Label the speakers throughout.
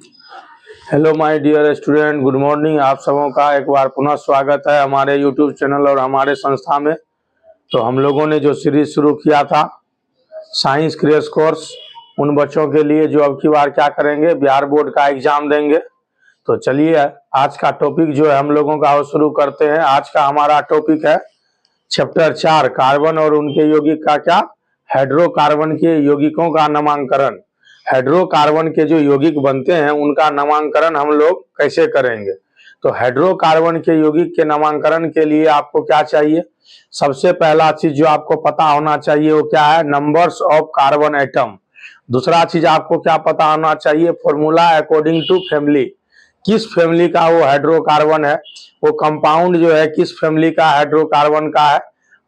Speaker 1: Hello my dear student, good morning. आप सबों का एक बार पुनः स्वागत है हमारे यूट्यूब चैनल और हमारे संस्था में। तो हम लोगों ने जो सीरीज शुरू किया था साइंस क्रैश कोर्स, उन बच्चों के लिए जो अब की बार क्या करेंगे, बिहार बोर्ड का एग्जाम देंगे। तो चलिए आज का टॉपिक जो है हम लोगों का वो शुरू करते हैं। आज का हमारा टॉपिक है चैप्टर 4, कार्बन और उनके यौगिक का क्या, हाइड्रोकार्बन के यौगिकों का नामांकन। हाइड्रोकार्बन के जो यौगिक बनते हैं उनका नामांकन हम लोग कैसे करेंगे। तो हाइड्रोकार्बन के यौगिक के नामांकन के लिए आपको क्या चाहिए, सबसे पहला चीज जो आपको पता होना चाहिए वो क्या है, नंबर्स ऑफ कार्बन एटम। दूसरा चीज आपको क्या पता होना चाहिए, फॉर्मूला अकॉर्डिंग टू फैमिली, किस फैमिली का वो हाइड्रोकार्बन है, वो कंपाउंड जो है किस फैमिली का हाइड्रोकार्बन का है।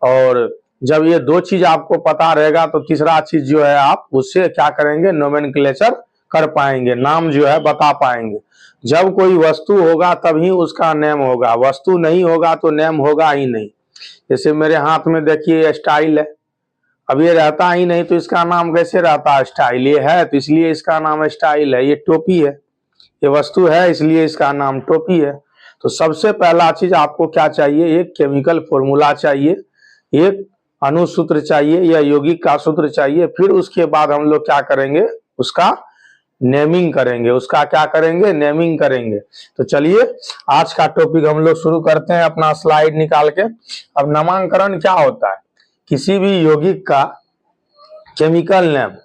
Speaker 1: और जब ये दो चीज आपको पता रहेगा तो तीसरा चीज जो है आप उससे क्या करेंगे, नोमेनक्लेचर कर पाएंगे, नाम जो है बता पाएंगे। जब कोई वस्तु होगा तभी उसका नेम होगा, वस्तु नहीं होगा तो नेम होगा ही नहीं। जैसे मेरे हाथ में देखिए स्टाइल है, अब ये रहता ही नहीं तो इसका नाम कैसे रहता है, स्टाइल। ये है तो इसलिए इसका नाम स्टाइल है। ये टोपी है, ये वस्तु है इसलिए इसका नाम टोपी है। तो सबसे पहला चीज आपको क्या चाहिए, एक केमिकल फॉर्मूला चाहिए, एक अणुसूत्र चाहिए या यौगिक का सूत्र चाहिए। फिर उसके बाद हम लोग क्या करेंगे, उसका नेमिंग करेंगे, उसका क्या करेंगे, नेमिंग करेंगे। तो चलिए आज का टॉपिक हम लोग शुरू करते हैं, अपना स्लाइड निकाल के। अब नामांकन क्या होता है, किसी भी यौगिक का केमिकल नेम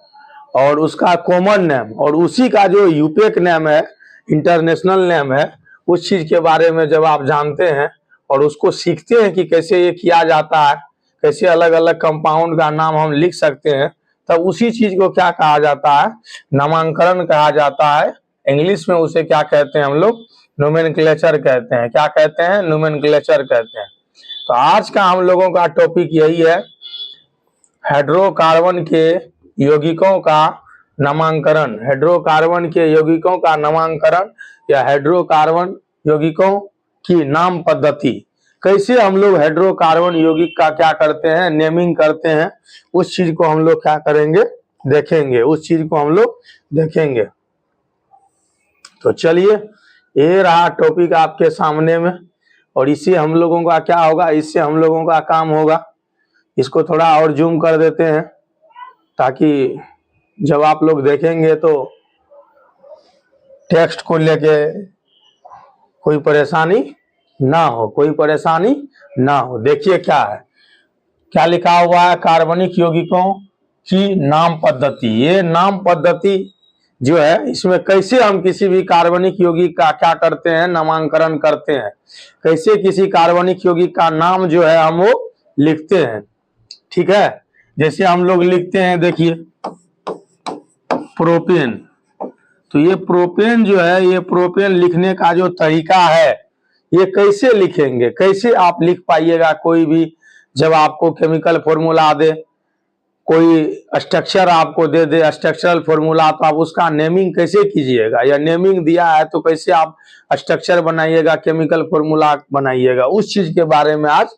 Speaker 1: और उसका कॉमन नेम और उसी का जो यूपेक नेम है, इंटरनेशनल नेम है, उस चीज के बारे में जब आप जानते हैं और उसको सीखते हैं कि कैसे ये किया जाता है, कैसे अलग अलग कंपाउंड का नाम हम लिख सकते हैं, तब उसी चीज को क्या कहा जाता है, नामांकन कहा जाता है। इंग्लिश में उसे क्या कहते हैं हम लोग, नोमेनक्लेचर कहते हैं। क्या कहते हैं, नोमेनक्लेचर कहते हैं। तो आज का हम लोगों का टॉपिक यही है, हाइड्रोकार्बन के यौगिकों का नामांकन। हाइड्रोकार्बन के यौगिकों का नामांकन या हाइड्रोकार्बन यौगिकों की नाम पद्धति, कैसे हम लोग हाइड्रोकार्बन यौगिक का क्या करते हैं, नेमिंग करते हैं, उस चीज को हम लोग क्या करेंगे, देखेंगे, उस चीज को हम लोग देखेंगे। तो चलिए ये रहा टॉपिक आपके सामने में, और इससे हम लोगों का क्या होगा, इससे हम लोगों का काम होगा। इसको थोड़ा और जूम कर देते हैं ताकि जब आप लोग देखेंगे तो टेक्स्ट को लेके कोई परेशानी ना हो, कोई परेशानी ना हो। देखिए क्या है, क्या लिखा हुआ है, कार्बनिक यौगिकों की नाम पद्धति। ये नाम पद्धति जो है इसमें कैसे हम किसी भी कार्बनिक यौगिक का क्या करते हैं, नामांकन करते हैं, कैसे किसी कार्बनिक यौगिक का नाम जो है हम वो लिखते हैं। ठीक है, जैसे हम लोग लिखते हैं, देखिए प्रोपेन। तो ये प्रोपेन जो है, ये प्रोपेन लिखने का जो तरीका है ये कैसे लिखेंगे, कैसे आप लिख पाइएगा। कोई भी जब आपको केमिकल फॉर्मूला दे, कोई स्ट्रक्चर आपको दे दे स्ट्रक्चरल फॉर्मूला, तो आप उसका नेमिंग कैसे कीजिएगा, या नेमिंग दिया है तो कैसे आप स्ट्रक्चर बनाइएगा, केमिकल फॉर्मूला बनाइएगा, उस चीज के बारे में आज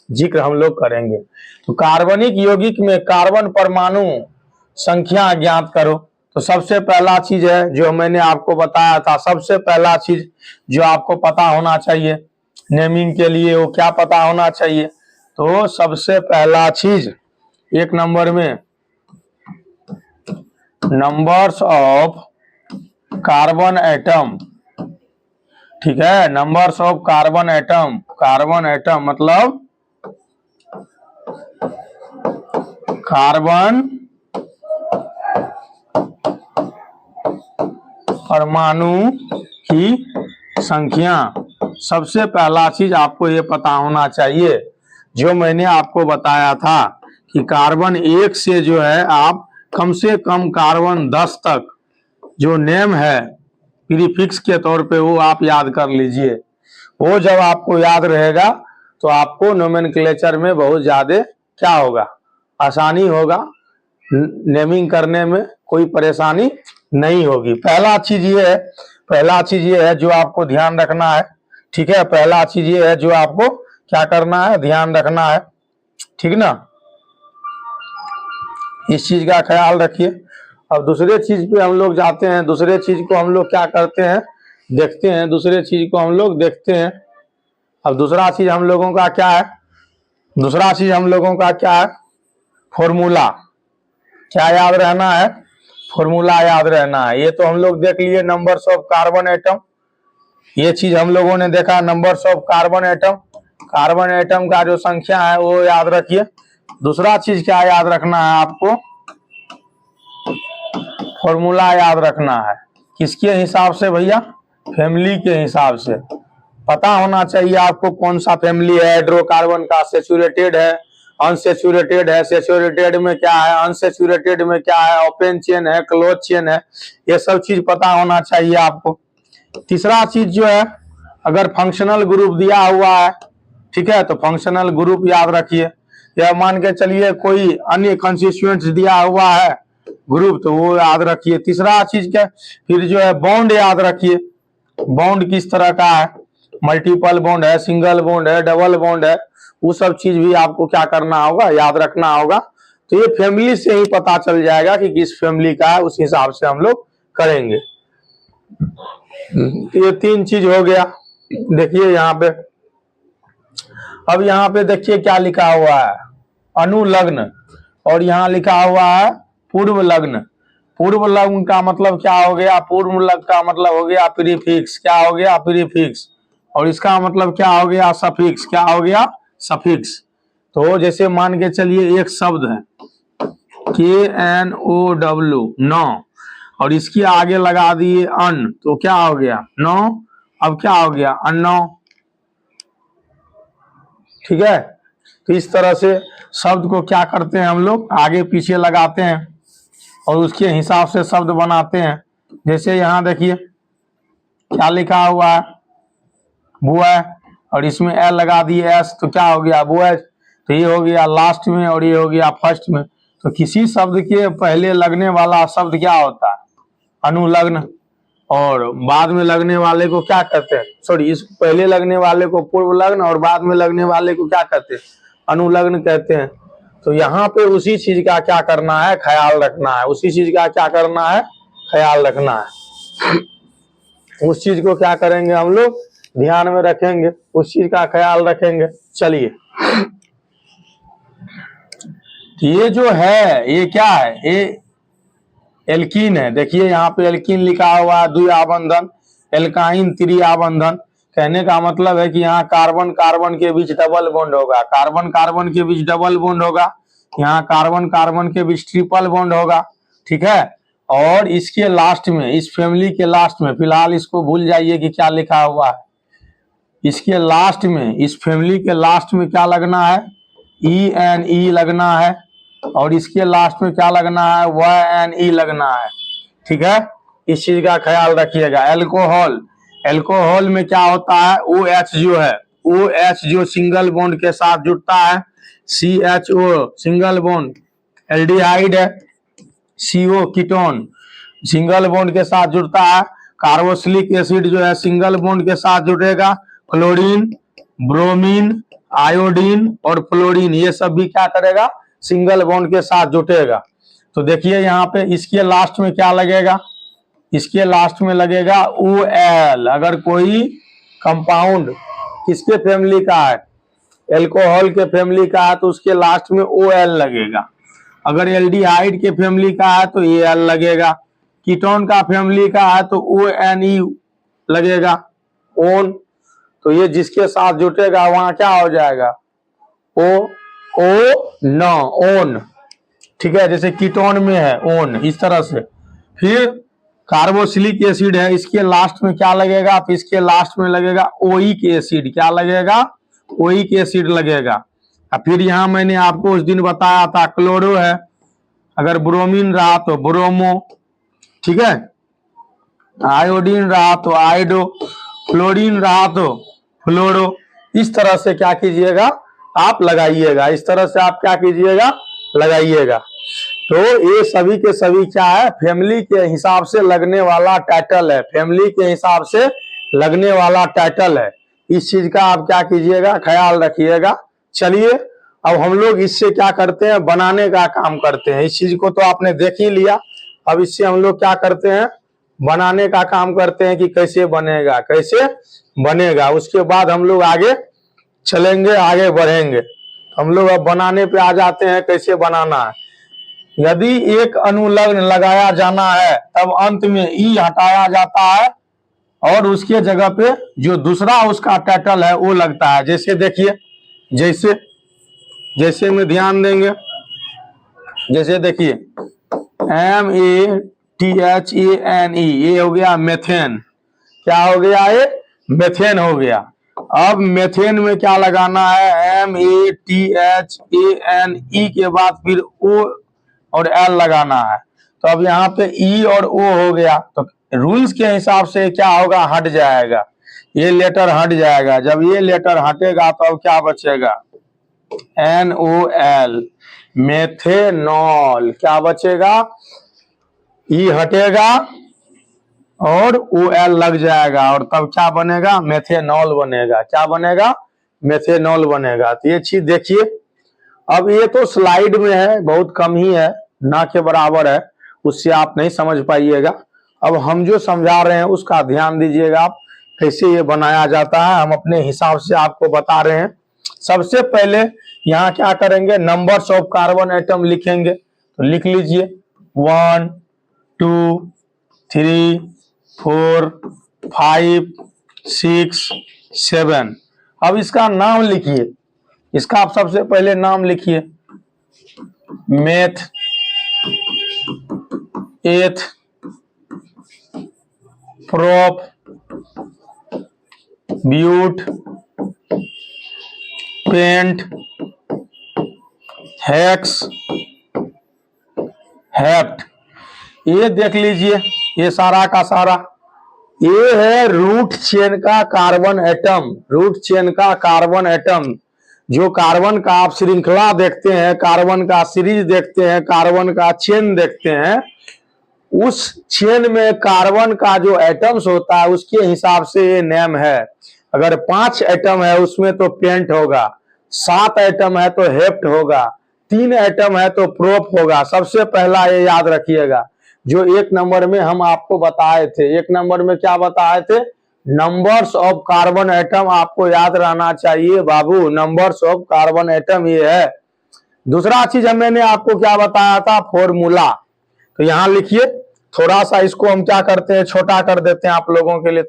Speaker 1: जिक्र हम लोग करेंगे। तो कार्बनिक यौगिक में कार्बन परमाणु संख्या ज्ञात करो। तो सबसे पहला चीज है जो मैंने आपको बताया था, सबसे पहला चीज जो आपको पता होना चाहिए नेमिंग के लिए, वो क्या पता होना चाहिए। तो सबसे पहला चीज एक नंबर में, नंबर्स ऑफ कार्बन एटम। ठीक है, numbers of carbon atom. Carbon atom मतलब कार्बन परमाणु की संख्या। सबसे पहला चीज आपको ये पता होना चाहिए जो मैंने आपको बताया था कि कार्बन 1 से जो है आप कम से कम कार्बन 10 तक जो नेम है प्रीफिक्स के तौर पे वो आप याद कर लीजिए। वो जब आपको याद रहेगा तो आपको नोमेनक्लेचर में बहुत ज्यादा क्या होगा, आसानी होगा, नेमिंग करने में कोई परेशानी नहीं होगी। पहला चीज ये है, पहला चीज ये है जो आपको ध्यान रखना है। ठीक है, पहला चीज ये है जो आपको क्या करना है, ध्यान रखना है। ठीक ना, इस चीज का ख्याल रखिए। अब दूसरे चीज पे हम लोग जाते हैं, दूसरे चीज को हम लोग क्या करते हैं, देखते हैं, दूसरे चीज को हम लोग देखते हैं। अब दूसरा चीज हम लोगों का क्या है, दूसरा चीज हम लोगों का क्या है, फॉर्मूला। क्या याद रहना है, फॉर्मूला याद रहना है। ये तो हम लोग देख लिए नंबर्स ऑफ कार्बन एटम, ये चीज हम लोगों ने देखा numbers of carbon atom, carbon atom का जो संख्या है वो याद रखिए। दूसरा चीज क्या याद रखना है आपको, फॉर्मूला याद रखना है। किसके हिसाब से भैया, फैमिली के हिसाब से। पता होना चाहिए आपको कौन सा फैमिली है हाइड्रोकार्बन का, सेचुरेटेड है, अनसेचुरेटेड है, सेचुरेटेड में क्या है, अनसेचुरेटेड में क्या है, ओपन चेन है, क्लोज चेन है, ये सब चीज पता होना चाहिए आपको। तीसरा चीज जो है, अगर फंक्शनल ग्रुप दिया हुआ है, ठीक है, तो फंक्शनल ग्रुप याद रखिए। या मान के चलिए कोई अन्य कंस्टिट्यूएंट्स दिया हुआ है ग्रुप, तो वो याद रखिए। तीसरा चीज क्या, फिर जो है बॉन्ड याद रखिए। बॉन्ड किस तरह का है, मल्टीपल बॉन्ड है, सिंगल बॉन्ड है, डबल बॉन्ड है, वो सब चीज भी आपको क्या करना होगा, याद रखना होगा। तो ये फैमिली से ही पता चल जाएगा कि किस फैमिली का है, उस हिसाब से हम लोग करेंगे। ये तीन चीज हो गया। देखिए यहाँ पे, अब यहाँ पे देखिए क्या लिखा हुआ है, अनुलग्न, और यहाँ लिखा हुआ है पूर्व लग्न। पूर्व लग्न का मतलब क्या हो गया, पूर्व लग्न का मतलब हो गया प्रीफिक्स। क्या हो गया, प्रीफिक्स। और इसका मतलब क्या हो गया, सफिक्स। क्या हो गया, सफिक्स। तो जैसे मान के चलिए एक शब्द है KNOW, नो, और इसके आगे लगा दिए अन, तो क्या हो गया, नो। अब क्या हो गया, अन्नो। ठीक है, तो इस तरह से शब्द को क्या करते हैं हम लोग, आगे पीछे लगाते हैं और उसके हिसाब से शब्द बनाते हैं। जैसे यहाँ देखिए क्या लिखा हुआ है, बॉय, और इसमें एल लगा दिए एस, तो क्या हो गया, बॉय। तो ये हो गया लास्ट में और ये हो गया फर्स्ट में। तो किसी शब्द के पहले लगने वाला शब्द क्या होता है, अनुलग्न, और बाद में लगने वाले को क्या कहते हैं, सॉरी, इस पहले लगने वाले को पूर्व लग्न और बाद में लगने वाले को क्या कहते हैं, अनुलग्न कहते हैं। तो यहाँ पे उसी चीज का क्या करना है, ख्याल रखना है। उसी चीज का क्या करना है, ख्याल रखना है। उस चीज को क्या करेंगे हम लोग, ध्यान में रखेंगे, उस चीज का ख्याल रखेंगे। चलिए, ये जो है ये क्या है, ये एल्कीन है। देखिए यहाँ पे एल्कीन लिखा हुआ है, द्विआबंधन, एल्काइन त्रिआबंधन। कहने का मतलब है कि यहाँ कार्बन कार्बन के बीच डबल बॉन्ड होगा, कार्बन कार्बन के बीच डबल बॉन्ड होगा, यहाँ कार्बन कार्बन के बीच ट्रिपल बॉन्ड होगा। ठीक है, और इसके लास्ट में, इस फैमिली के लास्ट में, फिलहाल इसको भूल जाइए कि क्या लिखा हुआ है, इसके लास्ट में, इस फैमिली के लास्ट में क्या लगना है, ENE लगना है, और इसके लास्ट में क्या लगना है, YNE लगना है। ठीक है, इस चीज का ख्याल रखिएगा। एल्कोहल, एल्कोहल में क्या होता है, OH जो है, OH जो सिंगल बॉन्ड के साथ जुड़ता है, CHO सिंगल बॉन्ड, एल्डिहाइड है, CO कीटोन सिंगल बॉन्ड के साथ जुड़ता है, कार्बोक्सिलिक एसिड जो है सिंगल बॉन्ड के साथ जुड़ेगा, फ्लोरीन, ब्रोमीन, आयोडीन और फ्लोरीन, ये सब भी क्या करेगा, सिंगल बॉन्ड के साथ जुटेगा। तो देखिए यहाँ पे इसके लास्ट में क्या लगेगा, इसके लास्ट में लगेगा OL। अगर कोई कंपाउंड किसके फैमिली का है, एल्कोहल के फैमिली का है, तो उसके लास्ट में OL लगेगा। अगर एल्डिहाइड के फैमिली का है तो AL लगेगा, कीटोन का फैमिली का है तो ONE लगेगा, ओन। तो ये जिसके साथ जुटेगा वहां क्या हो जाएगा, नो, ओन। ठीक है, जैसे कीटोन में है ओन, इस तरह से। फिर कार्बोक्सिलिक एसिड है, इसके लास्ट में क्या लगेगा, तो इसके लास्ट में लगेगा ओइक एसिड। क्या लगेगा, ओइक एसिड लगेगा। फिर यहाँ मैंने आपको उस दिन बताया था क्लोरो है, अगर ब्रोमीन रहा तो ब्रोमो, ठीक है, आयोडीन रहा तो आयोडो, फ्लोरीन रहा तो फ्लोरो। इस तरह से क्या कीजिएगा, आप लगाइएगा, इस तरह से आप क्या कीजिएगा, लगाइएगा। तो ये सभी के सभी क्या है, फैमिली के हिसाब से लगने वाला टाइटल है, फैमिली के हिसाब से लगने वाला टाइटल है। इस चीज का आप क्या कीजिएगा, ख्याल रखिएगा। चलिए, अब हम लोग इससे क्या करते हैं, बनाने का काम करते हैं। इस चीज को तो आपने देख ही लिया, अब इससे हम लोग क्या करते हैं, बनाने का काम करते हैं कि कैसे बनेगा, कैसे बनेगा। उसके बाद हम लोग आगे चलेंगे, आगे बढ़ेंगे। हम लोग अब बनाने पे आ जाते हैं, कैसे बनाना है। यदि एक अनुलग्न लगाया जाना है तब अंत में ई हटाया जाता है और उसके जगह पे जो दूसरा उसका टाइटल है वो लगता है। जैसे देखिए, जैसे जैसे में ध्यान देंगे, जैसे देखिए METHENE, ये हो गया मेथेन। क्या हो गया, ये मेथेन हो गया। अब मेथेन में क्या लगाना है, METHANE के बाद फिर O और L लगाना है। तो अब यहाँ पे E और O हो गया, तो रूल्स के हिसाब से क्या होगा, हट जाएगा, ये लेटर हट जाएगा। जब ये लेटर हटेगा तो अब क्या बचेगा, NOL, मेथेनॉल। क्या बचेगा, ई हटेगा और OL लग जाएगा और तब क्या बनेगा, मेथेनॉल बनेगा। क्या बनेगा, मेथेनॉल बनेगा। तो ये चीज देखिए। अब ये तो स्लाइड में है, बहुत कम ही है, ना के बराबर है, उससे आप नहीं समझ पाइएगा। अब हम जो समझा रहे हैं उसका ध्यान दीजिएगा आप, कैसे ये बनाया जाता है, हम अपने हिसाब से आपको बता रहे हैं। सबसे पहले यहाँ क्या करेंगे, नंबर्स ऑफ कार्बन एटम लिखेंगे। तो लिख लीजिए 1 2 3 4 5 6 7। अब इसका नाम लिखिए, इसका आप सबसे पहले नाम लिखिए, meth, eth, prop, but, pent, hex, hept. ये देख लीजिए, ये सारा का सारा ये है रूट चेन का कार्बन एटम। रूट चेन का कार्बन एटम, जो कार्बन का आप श्रृंखला देखते हैं, कार्बन का सीरीज देखते हैं, कार्बन का चेन देखते हैं, उस चेन में कार्बन का जो एटम्स होता है उसके हिसाब से ये नेम है। अगर 5 एटम है उसमें तो पेंट होगा, 7 एटम है तो हेप्ट होगा, 3 एटम है तो प्रोप होगा। सबसे पहला ये याद रखिएगा, जो 1 नंबर में हम आपको बताए थे। 1 नंबर में क्या बताए थे, नंबर्स ऑफ कार्बन एटम आपको याद रहना चाहिए बाबू, नंबर्स ऑफ कार्बन एटम ये है। दूसरा चीज मैंने आपको क्या बताया था, फॉर्मूला। तो यहां लिखिए, थोड़ा सा इसको हम क्या करते हैं, छोटा कर देते हैं आप लोगों के लिए।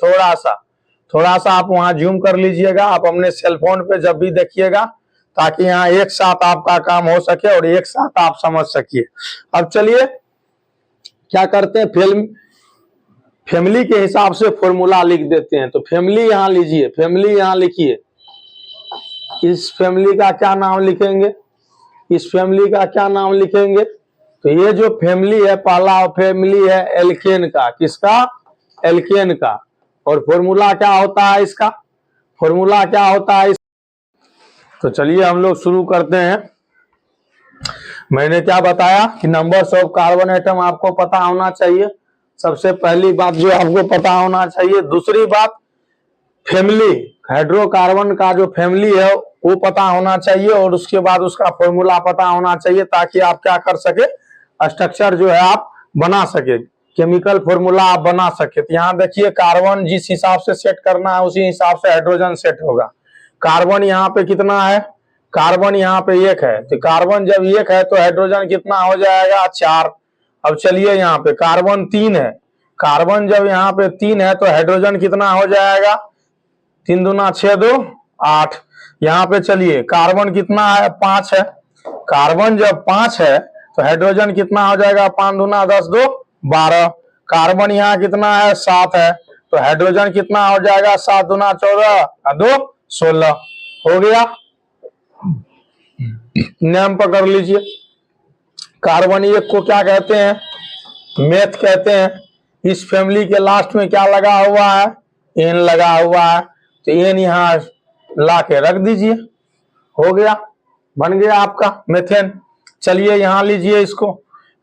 Speaker 1: थोड़ा सा आप वहां जूम कर लीजिएगा, आप अपने सेलफोन पे जब भी देखिएगा, ताकि यहाँ एक साथ आपका काम हो सके और एक साथ आप समझ सकिए। अब चलिए क्या करते हैं, फैमिली के हिसाब से फॉर्मूला लिख देते हैं। तो फैमिली यहाँ लीजिए, फैमिली यहाँ लिखिए। इस फैमिली का क्या नाम लिखेंगे, इस फैमिली का क्या नाम लिखेंगे। तो ये जो फैमिली है, पहला फैमिली है एल्केन का। किसका, एल्केन का। और फॉर्मूला क्या होता है इसका, फॉर्मूला क्या होता है। तो चलिए हम लोग शुरू करते हैं। मैंने क्या बताया कि नंबर्स ऑफ कार्बन एटम आपको पता होना चाहिए, सबसे पहली बात जो आपको पता होना चाहिए। दूसरी बात, फैमिली, हाइड्रोकार्बन का जो फैमिली है वो पता होना चाहिए, और उसके बाद उसका फॉर्मूला पता होना चाहिए, ताकि आप क्या कर सके, स्ट्रक्चर जो है आप बना सके, केमिकल फॉर्मूला आप बना सके। तो यहाँ देखिए, कार्बन जिस हिसाब से सेट करना है उसी हिसाब से हाइड्रोजन सेट होगा। कार्बन यहाँ पे कितना है, कार्बन यहाँ पे 1 है, तो कार्बन जब 1 है तो हाइड्रोजन कितना हो जाएगा, 4। अब चलिए यहाँ पे कार्बन 3 है, कार्बन जब यहाँ पे 3 है तो हाइड्रोजन कितना हो जाएगा, 3 दूना 6 2 8। यहाँ पे चलिए कार्बन कितना है, 5 है, कार्बन जब 5 है तो हाइड्रोजन कितना हो जाएगा, 5 दूना 10 2 12। कार्बन यहाँ कितना है, 7 है, तो हाइड्रोजन कितना हो जाएगा, 7 दूना 14 2 16। हो गया, नाम पकड़ लीजिए। कार्बन 1 को क्या कहते हैं, मेथ कहते हैं। इस फैमिली के लास्ट में क्या लगा हुआ है, एन लगा हुआ है, तो एन यहाँ ला के रख दीजिए, हो गया, बन गया आपका मेथेन। चलिए यहाँ लीजिए इसको,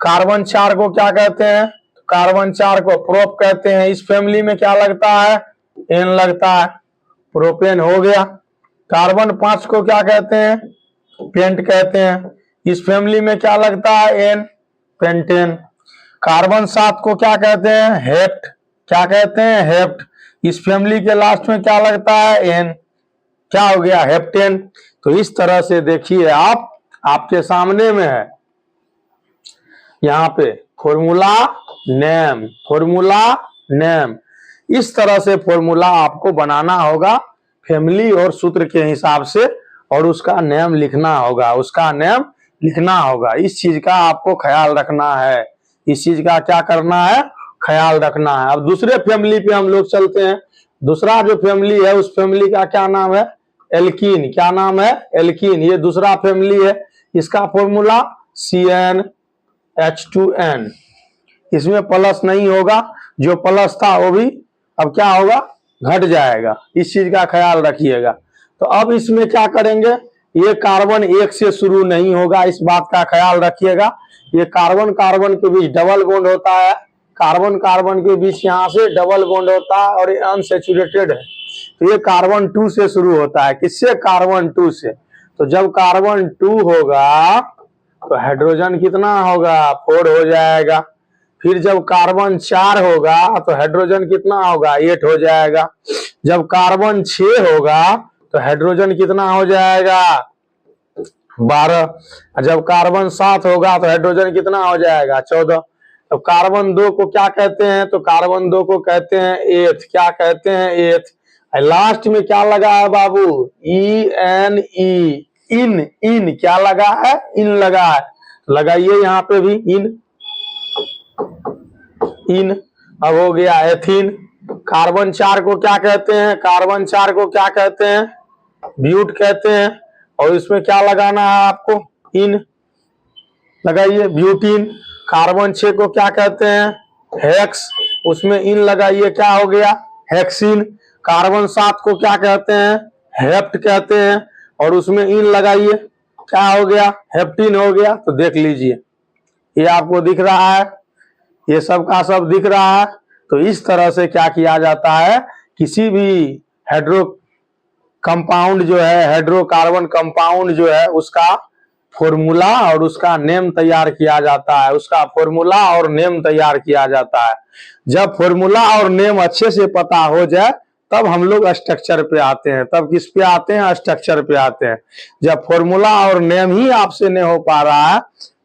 Speaker 1: कार्बन 4 को क्या कहते हैं, कार्बन 4 को प्रोप कहते हैं। इस फैमिली में क्या लगता है, एन लगता है, प्रोपेन हो गया। कार्बन 5 को क्या कहते हैं, पेंट कहते हैं। इस फैमिली में क्या लगता है, एन, पेंटेन। कार्बन 7 को क्या कहते हैं? हेप्ट। क्या कहते हैं? हेप्ट। इस फैमिली के लास्ट में क्या लगता है? एन। क्या हो गया? हेप्टेन। तो इस तरह से देखिए आप, आपके सामने में है यहाँ पे फॉर्मूला नेम, फॉर्मूला नेम। इस तरह से फॉर्मूला आपको बनाना होगा फैमिली और सूत्र के हिसाब से, और उसका नेम लिखना होगा, उसका नेम लिखना होगा। इस चीज का आपको ख्याल रखना है, इस चीज का क्या करना है? ख्याल रखना है। अब दूसरे फैमिली पे हम लोग चलते हैं। दूसरा जो फैमिली है उस फैमिली का क्या नाम है? एल्कीन। क्या नाम है? एल्कीन। ये दूसरा फैमिली है, इसका फॉर्मूला CnH2n। इसमें प्लस नहीं होगा, जो प्लस था वो भी अब क्या होगा? घट जाएगा। इस चीज का ख्याल रखिएगा। तो अब इसमें क्या करेंगे? ये कार्बन एक से शुरू नहीं होगा, इस बात का ख्याल रखिएगा। ये कार्बन कार्बन के बीच डबल बॉन्ड होता है, कार्बन कार्बन के बीच यहाँ से डबल बॉन्ड होता है, और ये अनसैचुरेटेड है। तो ये कार्बन 2 से शुरू होता है। किससे? कार्बन 2 से। तो जब कार्बन 2 होगा तो हाइड्रोजन कितना होगा? 4 हो जाएगा। फिर जब कार्बन 4 होगा तो हाइड्रोजन कितना होगा? 8 हो जाएगा। जब कार्बन 6 होगा तो हाइड्रोजन कितना हो जाएगा? 12। जब कार्बन 7 होगा तो हाइड्रोजन कितना हो जाएगा? 14। तो कार्बन 2 को क्या कहते हैं? तो कार्बन 2 को कहते हैं एथ। क्या कहते हैं? एथ। लास्ट में क्या लगा है बाबू? ENE, इन। इन क्या लगा है? इन लगा है। लगाइए यहाँ पे भी इन, इन। अब हो गया एथीन। कार्बन 4 को क्या कहते हैं? कार्बन 4 को क्या कहते हैं? ब्यूट कहते हैं। और इसमें क्या लगाना है आपको? इन लगाइए, ब्यूटीन। कार्बन 6 को क्या कहते हैं? हेक्स। उसमें इन लगाइए, क्या हो गया? हेक्सिन। कार्बन 7 को क्या कहते हैं? हेप्ट कहते हैं, और उसमें इन लगाइए, क्या हो गया? हेप्टीन हो गया। तो देख लीजिए, ये आपको दिख रहा है, ये सब का सब दिख रहा है। तो इस तरह से क्या किया जाता है? किसी भी हाइड्रो कंपाउंड जो है, हाइड्रोकार्बन कंपाउंड जो है, उसका फॉर्मूला और उसका नेम तैयार किया जाता है, उसका फॉर्मूला और नेम तैयार किया जाता है। जब फॉर्मूला और नेम अच्छे से पता हो जाए तब हम लोग स्ट्रक्चर पे आते हैं। तब किस पे आते हैं? स्ट्रक्चर पे आते हैं। जब फॉर्मूला और नेम ही आपसे नहीं हो पा रहा है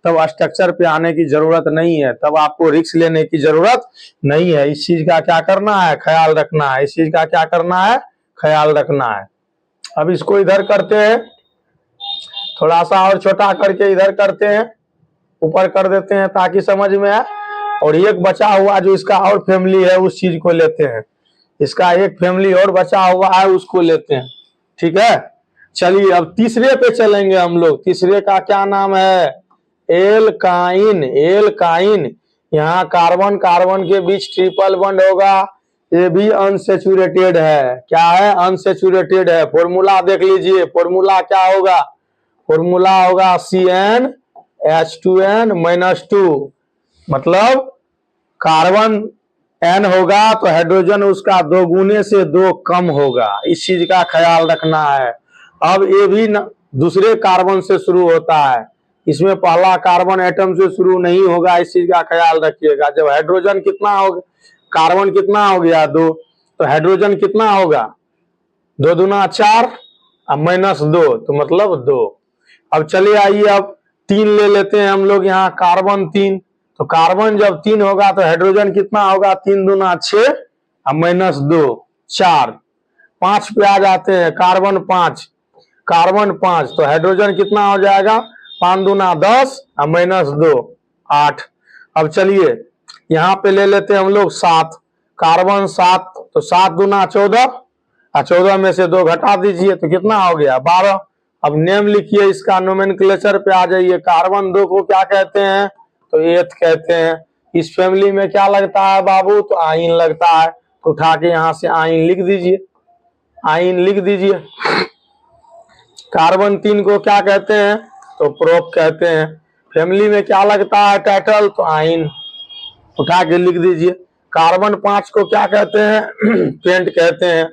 Speaker 1: तब स्ट्रक्चर पे आने की जरूरत नहीं है, तब आपको रिस्क लेने की जरूरत नहीं है। इस चीज का क्या करना है? ख्याल रखना है। इस चीज का क्या करना है? ख्याल रखना है। अब इसको इधर करते हैं, थोड़ा सा और छोटा करके इधर करते हैं, ऊपर कर देते हैं ताकि समझ में आए। और एक बचा हुआ जो इसका और फैमिली है उस चीज को लेते हैं। इसका एक फैमिली और बचा हुआ है, उसको लेते हैं। ठीक है, चलिए अब तीसरे पे चलेंगे हम लोग। तीसरे का क्या नाम है? एल्काइन। एल्काइन। यहाँ कार्बन कार्बन के बीच ट्रिपल बॉन्ड होगा, ये भी अनसैचुरेटेड है। क्या है? अनसैचुरेटेड है। फॉर्मूला देख लीजिए, फॉर्मूला क्या होगा? फॉर्मूला होगा CnH2n-2। मतलब कार्बन n होगा तो हाइड्रोजन उसका 2 गुने से 2 कम होगा। इस चीज का ख्याल रखना है। अब ये भी दूसरे कार्बन से शुरू होता है, इसमें पहला कार्बन एटम से शुरू नहीं होगा। इस चीज का ख्याल रखिएगा। जब हाइड्रोजन कितना होगा? कार्बन कितना हो गया? 2। तो हाइड्रोजन कितना होगा? 2 दूना 4 और -2 तो मतलब 2। अब चलिए आइए, अब 3 ले लेते हैं हम लोग यहाँ। कार्बन 3, तो कार्बन जब 3 होगा तो हाइड्रोजन कितना होगा? 3 दूना 6 और -2 4। 5 पे आ जाते हैं, कार्बन 5। कार्बन 5 तो हाइड्रोजन कितना हो जाएगा? 5 दूना 10 और -2 8। अब चलिए यहाँ पे ले लेते हैं हम लोग 7। कार्बन 7 तो 7 दूना 14 और 14 में से 2 घटा दीजिए तो कितना हो गया? 12। अब नेम लिखिए, इसका नोमेनक्लेचर पे आ जाइए। कार्बन 2 को क्या कहते हैं? तो एथ कहते हैं। इस फैमिली में क्या लगता है बाबू? तो आइन लगता है। तो उठा के यहाँ से आइन लिख दीजिए, आइन लिख दीजिए। कार्बन 3 को क्या कहते हैं? तो प्रोप कहते हैं। फैमिली में क्या लगता है? टाइटल, तो आइन उठा के लिख दीजिए। कार्बन 5 को क्या कहते हैं? पेंट कहते हैं।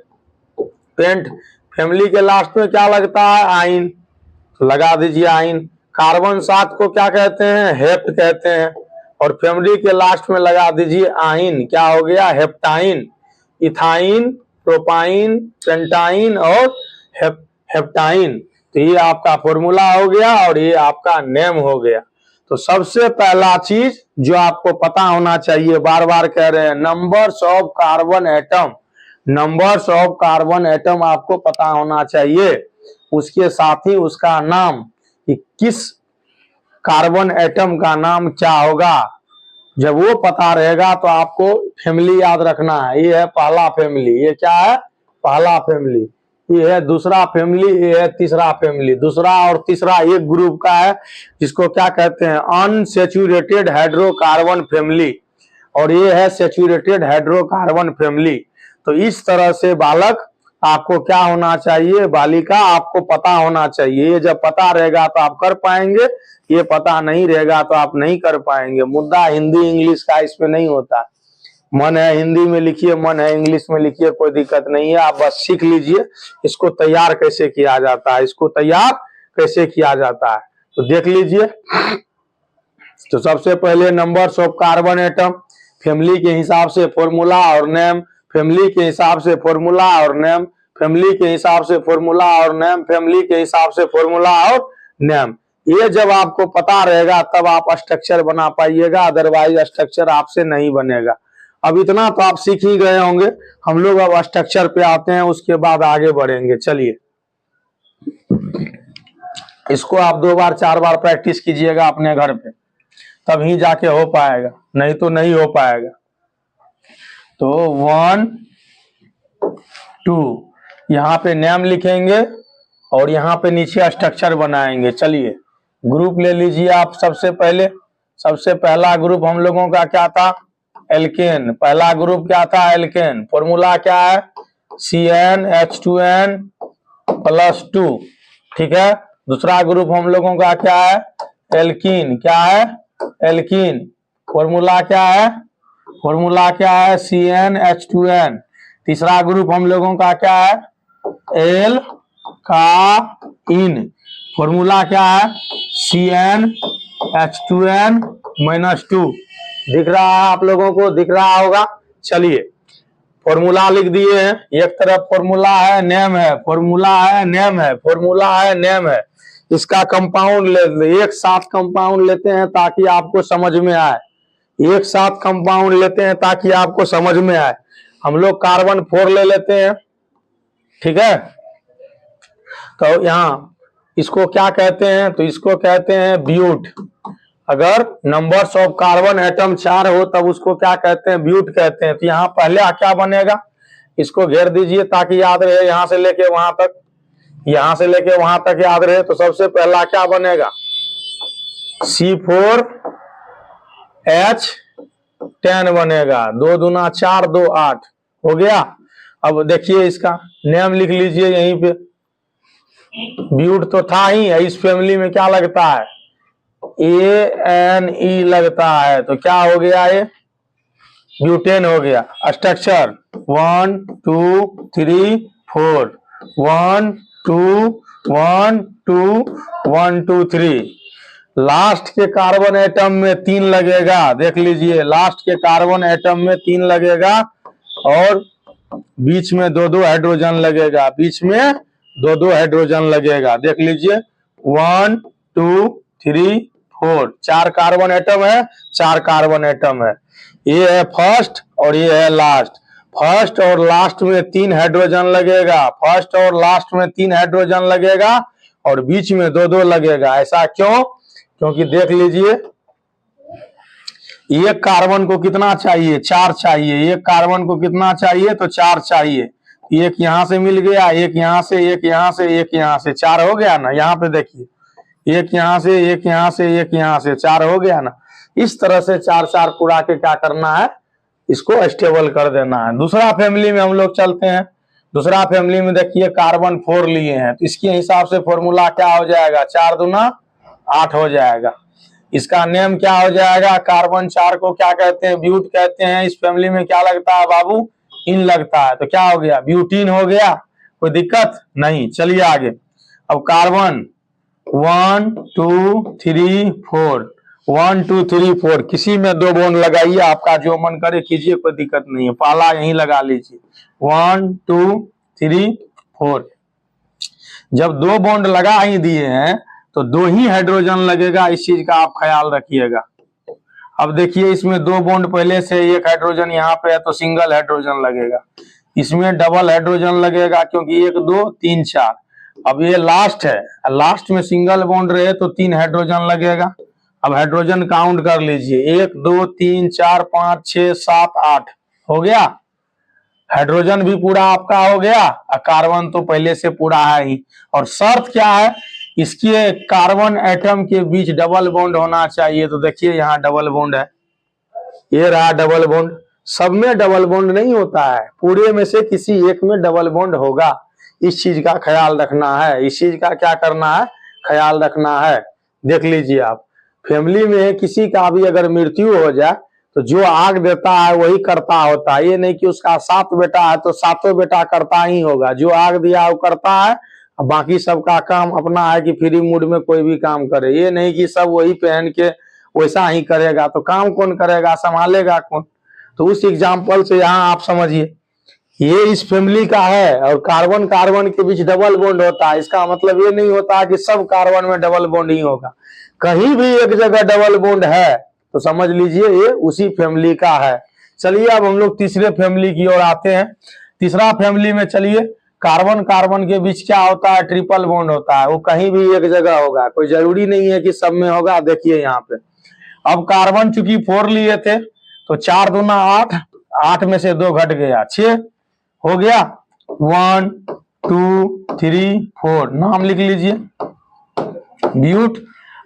Speaker 1: पेंट। फैमिली के लास्ट में क्या लगता है? आइन, तो लगा दीजिए आइन। कार्बन 7 को क्या कहते हैं? हेप्ट कहते हैं। और फैमिली के लास्ट में लगा दीजिए आइन, क्या हो गया? हेप्टाइन, इथाइन, प्रोपाइन, पेंटाइन और हेप्टाइन। तो ये आपका फॉर्मूला हो गया और ये आपका नेम हो गया। तो सबसे पहला चीज जो आपको पता होना चाहिए, बार बार कह रहे हैं, numbers of carbon atom, numbers of carbon atom आपको पता होना चाहिए। उसके साथ ही उसका नाम, कि किस कार्बन एटम का नाम क्या होगा, जब वो पता रहेगा तो आपको फैमिली याद रखना है। ये है पहला फैमिली, ये क्या है? पहला फैमिली। ये है दूसरा फैमिली, ये है तीसरा फैमिली। दूसरा और तीसरा एक ग्रुप का है, जिसको क्या कहते हैं? अनसेचुरेटेड हाइड्रोकार्बन फैमिली, और ये है सेचुरेटेड हाइड्रोकार्बन फैमिली। तो इस तरह से बालक आपको क्या होना चाहिए, बालिका आपको पता होना चाहिए। ये जब पता रहेगा तो आप कर पाएंगे, ये पता नहीं रहेगा तो आप नहीं कर पाएंगे। मुद्दा हिंदी इंग्लिश का इसमें नहीं होता। मन है हिंदी में लिखिए, मन है इंग्लिश में लिखिए, कोई दिक्कत नहीं है। आप बस सीख लीजिए इसको तैयार कैसे किया जाता है, इसको तैयार कैसे किया जाता है। तो देख लीजिए। तो सबसे पहले numbers of carbon atom, family के हिसाब से फॉर्मूला और नेम, फैमिली के हिसाब से फॉर्मूला और नेम, फैमिली के हिसाब से फॉर्मूला और नेम, फैमिली के हिसाब से फॉर्मूला और नेम। ये जब आपको पता रहेगा तब आप स्ट्रक्चर बना पाइएगा, अदरवाइज स्ट्रक्चर आपसे नहीं बनेगा। अब इतना तो आप सीख ही गए होंगे। हम लोग अब स्ट्रक्चर पे आते हैं, उसके बाद आगे बढ़ेंगे। चलिए, इसको आप 2 बार 4 बार प्रैक्टिस कीजिएगा अपने घर पे, तभी जाके हो पाएगा, नहीं तो नहीं हो पाएगा। तो 1 2 यहाँ पे नेम लिखेंगे और यहाँ पे नीचे स्ट्रक्चर बनाएंगे। चलिए, ग्रुप ले लीजिए आप। सबसे पहले, सबसे पहला ग्रुप हम लोगों का क्या था? एल्केन। पहला ग्रुप क्या था? एल्केन। फॉर्मूला क्या है? CnH2n+2। ठीक है। दूसरा ग्रुप हम लोगों का क्या है? एल्कीन। क्या है? एल्कीन। फॉर्मूला क्या है? फॉर्मूला क्या है? CnH2n। तीसरा ग्रुप हम लोगों का क्या है? एल्काइन। फॉर्मूला क्या है? CnH2n-2। दिख रहा है आप लोगों को? दिख रहा होगा। चलिए, फॉर्मूला लिख दिए हैं। एक तरफ फॉर्मूला है, नेम है, फॉर्मूला है, नेम है, फॉर्मूला है, नेम है। इसका कंपाउंड ले, एक साथ कंपाउंड लेते हैं ताकि आपको समझ में आए। एक साथ कंपाउंड लेते हैं ताकि आपको समझ में आए। हम लोग कार्बन 4 ले लेते हैं, ठीक है। तो यहाँ इसको क्या कहते हैं? तो इसको कहते हैं ब्यूट। अगर नंबर्स ऑफ कार्बन एटम 4 हो तब उसको क्या कहते हैं? ब्यूट कहते हैं। तो यहाँ पहले क्या बनेगा? इसको घेर दीजिए ताकि याद रहे, यहां से लेके वहां तक, यहां से लेके वहां तक याद रहे। तो सबसे पहला क्या बनेगा? C4H10 बनेगा। 2 दूना 4, 2 8 हो गया। अब देखिए, इसका नेम लिख लीजिए यहीं पे। ब्यूट तो था ही, इस फैमिली में क्या लगता है? ANE लगता है। तो क्या हो गया? ये ब्यूटेन हो गया। स्ट्रक्चर 1 2 3 4, 1 2 1 2 1 2 3। लास्ट के कार्बन एटम में 3 लगेगा। देख लीजिए, लास्ट के कार्बन एटम में 3 लगेगा और बीच में 2-2 हाइड्रोजन लगेगा। बीच में 2-2 हाइड्रोजन लगेगा। देख लीजिए, 1 2 3 4, 4 कार्बन एटम है, 4 कार्बन एटम है। ये है फर्स्ट और ये है लास्ट। फर्स्ट और लास्ट में 3 हाइड्रोजन लगेगा। फर्स्ट और लास्ट में 3 हाइड्रोजन लगेगा और बीच में 2-2 लगेगा। ऐसा क्यों? क्योंकि देख लीजिए, एक कार्बन को कितना चाहिए? 4 चाहिए। एक कार्बन को कितना चाहिए? तो 4 चाहिए। एक यहां से मिल गया, एक यहां से, एक यहां से, एक यहां से, 4 हो गया ना। यहाँ पे देखिए, एक यहां से, एक यहां से, एक यहां से, 4 हो गया ना। इस तरह से 4-4 पूरा के क्या करना है? इसको स्टेबल कर देना है। दूसरा फैमिली में हम लोग चलते हैं। दूसरा फैमिली में देखिए, कार्बन 4 लिए हैं, तो इसके हिसाब से फॉर्मूला क्या हो जाएगा? 4 दूना 8 हो जाएगा। इसका नेम क्या हो जाएगा? कार्बन 4 को क्या कहते हैं? ब्यूट कहते हैं। इस फैमिली में क्या लगता है बाबू? इन लगता है। तो क्या हो गया? ब्यूटीन हो गया। कोई दिक्कत नहीं। चलिए आगे। अब कार्बन 1 2 3 4, 1 2 3 4, किसी में 2 बॉन्ड लगाइए, आपका जो मन करे कीजिए, कोई दिक्कत नहीं है। पहला यहीं लगा लीजिए 1 2 3 4। जब 2 बॉन्ड लगा ही दिए हैं तो 2 ही हाइड्रोजन लगेगा, इस चीज का आप ख्याल रखिएगा। अब देखिए इसमें 2 बॉन्ड पहले से, एक हाइड्रोजन यहाँ पे है तो सिंगल हाइड्रोजन लगेगा, इसमें डबल हाइड्रोजन लगेगा क्योंकि 1 2 3 4। अब ये लास्ट है, लास्ट में सिंगल बॉन्ड रहे तो 3 हाइड्रोजन लगेगा। अब हाइड्रोजन काउंट कर लीजिए 1 2 3 4 5 6 7 8 हो गया। हाइड्रोजन भी पूरा आपका हो गया और कार्बन तो पहले से पूरा है ही। और शर्त क्या है, इसके कार्बन एटम के बीच डबल बॉन्ड होना चाहिए। तो देखिए यहाँ डबल बॉन्ड है, ये रहा डबल बॉन्ड। सब में डबल बॉन्ड नहीं होता है, पूरे में से किसी एक में डबल बॉन्ड होगा, इस चीज का ख्याल रखना है। इस चीज का क्या करना है, ख्याल रखना है। देख लीजिए आप, फैमिली में किसी का भी अगर मृत्यु हो जाए तो जो आग देता है वही करता होता है। ये नहीं कि उसका 7 बेटा है तो 7 बेटा करता ही होगा, जो आग दिया वो करता है, बाकी सबका काम अपना है कि फ्री मूड में कोई भी काम करे। ये नहीं कि सब वही पहन के वैसा ही करेगा, तो काम कौन करेगा, संभालेगा कौन। तो उस एग्जाम्पल से यहाँ आप समझिए, ये इस फैमिली का है और कार्बन कार्बन के बीच डबल बॉन्ड होता है। इसका मतलब ये नहीं होता कि सब कार्बन में डबल बॉन्ड ही होगा, कहीं भी एक जगह डबल बॉन्ड है तो समझ लीजिए ये उसी फैमिली का है। चलिए अब हम लोग तीसरे फैमिली की ओर आते हैं। तीसरा फैमिली में चलिए, कार्बन कार्बन के बीच क्या होता है, ट्रिपल बॉन्ड होता है। वो कहीं भी एक जगह होगा, कोई जरूरी नहीं है कि सब में होगा। देखिए यहाँ पे अब कार्बन चूंकि 4 लिए थे तो 4 दूना 8, 8 में से 2 घट गया 6 हो गया। 1 2 3 4 नाम लिख लीजिए ब्यूट।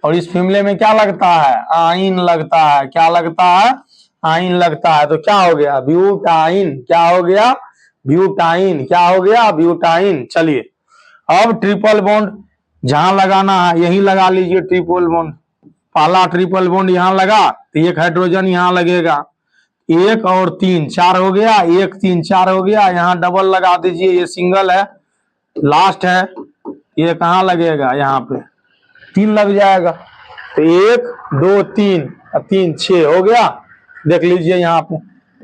Speaker 1: और इस फैमिली में क्या लगता है, आइन लगता है। क्या लगता है, आइन लगता है। तो क्या हो गया, ब्यूटाइन। क्या हो गया, ब्यूटाइन। क्या हो गया, ब्यूटाइन। चलिए अब ट्रिपल बॉन्ड जहां लगाना है यही लगा लीजिए ट्रिपल बॉन्ड। पहला ट्रिपल बॉन्ड यहां लगा तो 1 हाइड्रोजन यहां लगेगा, 1 और 3 4 हो गया, 1 3 4 हो गया। यहाँ डबल लगा दीजिए, ये सिंगल है, लास्ट है, ये कहाँ लगेगा, यहाँ पे 3 लग जाएगा। तो 1 2 3 और 3 6 हो गया। देख लीजिए यहाँ पे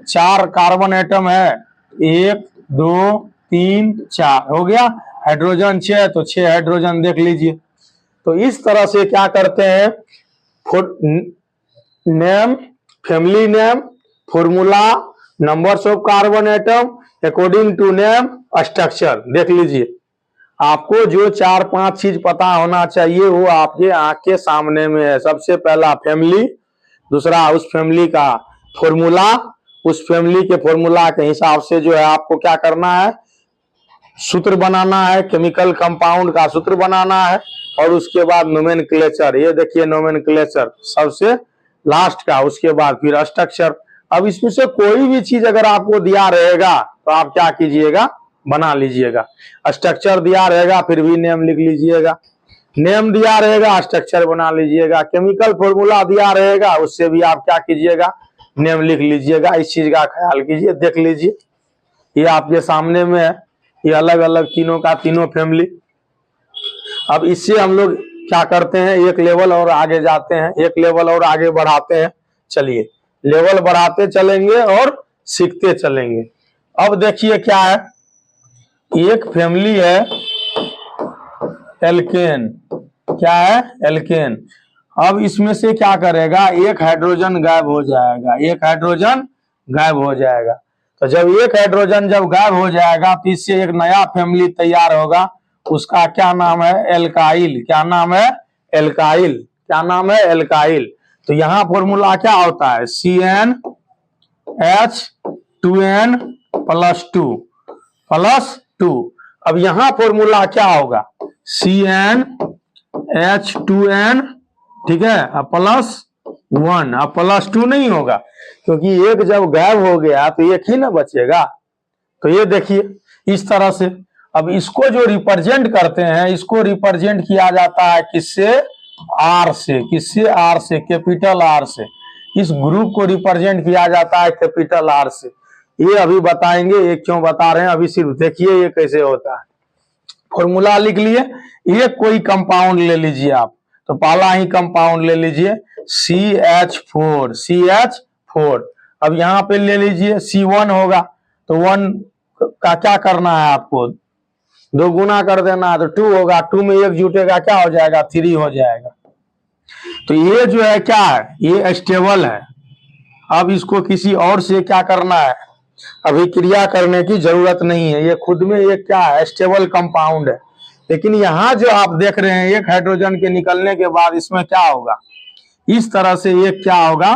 Speaker 1: 4 कार्बन एटम है, 1 2 3 4 हो गया। हाइड्रोजन 6 तो 6 हाइड्रोजन देख लीजिए। तो इस तरह से क्या करते हैं, name, family name, formula, numbers of carbon atom according to name, structure. देख लीजिए आपको जो 4-5 चीज पता होना चाहिए वो आपके आंख के सामने में है। सबसे पहला फैमिली, दूसरा उस फैमिली का फॉर्मूला, उस फैमिली के फॉर्मूला के हिसाब से जो है आपको क्या करना है, सूत्र बनाना है, केमिकल कंपाउंड का सूत्र बनाना है। और उसके बाद नोमेनक्लेचर, ये देखिए नोमेनक्लेचर सबसे लास्ट का, उसके बाद फिर स्ट्रक्चर। अब इसमें से कोई भी चीज अगर आपको दिया रहेगा तो आप क्या कीजिएगा, बना लीजिएगा। स्ट्रक्चर दिया रहेगा फिर भी नेम लिख लीजिएगा, नेम दिया रहेगा स्ट्रक्चर बना लीजिएगा। केमिकल फॉर्मूला दिया रहेगा उससे भी आप क्या कीजिएगा, नेम लिख लीजिएगा। इस चीज का ख्याल कीजिए। देख लीजिए ये आपके सामने में है, ये अलग अलग तीनों का तीनों फैमिली। अब इससे हम लोग क्या करते हैं, एक लेवल और आगे जाते हैं, एक लेवल और आगे बढ़ाते हैं। चलिए लेवल बढ़ाते चलेंगे और सीखते चलेंगे। अब देखिए क्या है, एक फैमिली है एल्केन। क्या है, एल्केन। अब इसमें से क्या करेगा, एक हाइड्रोजन गायब हो जाएगा, एक हाइड्रोजन गायब हो जाएगा। तो जब एक हाइड्रोजन जब गायब हो जाएगा तो इससे एक नया फैमिली तैयार होगा, उसका क्या नाम है, एल्काइल। क्या नाम है, एल्काइल। क्या नाम है, एल्काइल। तो यहाँ फॉर्मूला क्या होता है, CnH2n+2 अब यहाँ फॉर्मूला क्या होगा, CnH2n, ठीक है, +1। अब +2 नहीं होगा क्योंकि एक जब गायब हो गया तो एक ही ना बचेगा। तो ये देखिए इस तरह से। अब इसको जो रिप्रेजेंट करते हैं, इसको रिप्रेजेंट किया जाता है किससे, आर से। किससे, आर से, कैपिटल आर से। इस ग्रुप को रिप्रेजेंट किया जाता है कैपिटल आर से। ये अभी बताएंगे, ये क्यों बता रहे हैं, अभी सिर्फ देखिए ये कैसे होता है। फॉर्मूला लिख लिए, ये कोई कंपाउंड ले लीजिए आप। तो पहला ही कंपाउंड ले लीजिए CH4, CH4। अब यहाँ पे ले लीजिए C1 होगा, तो 1 का क्या करना है आपको, 2 गुना कर देना है, तो 2 होगा, 2 में 1 जुटेगा, क्या हो जाएगा, 3 हो जाएगा। तो ये जो है क्या है, ये स्टेबल है। अब इसको किसी और से क्या करना है, अभिक्रिया करने की जरूरत नहीं है, ये खुद में ये क्या है, स्टेबल कंपाउंड है। लेकिन यहाँ जो आप देख रहे हैं, एक हाइड्रोजन के निकलने के बाद इसमें क्या होगा, इस तरह से ये क्या होगा,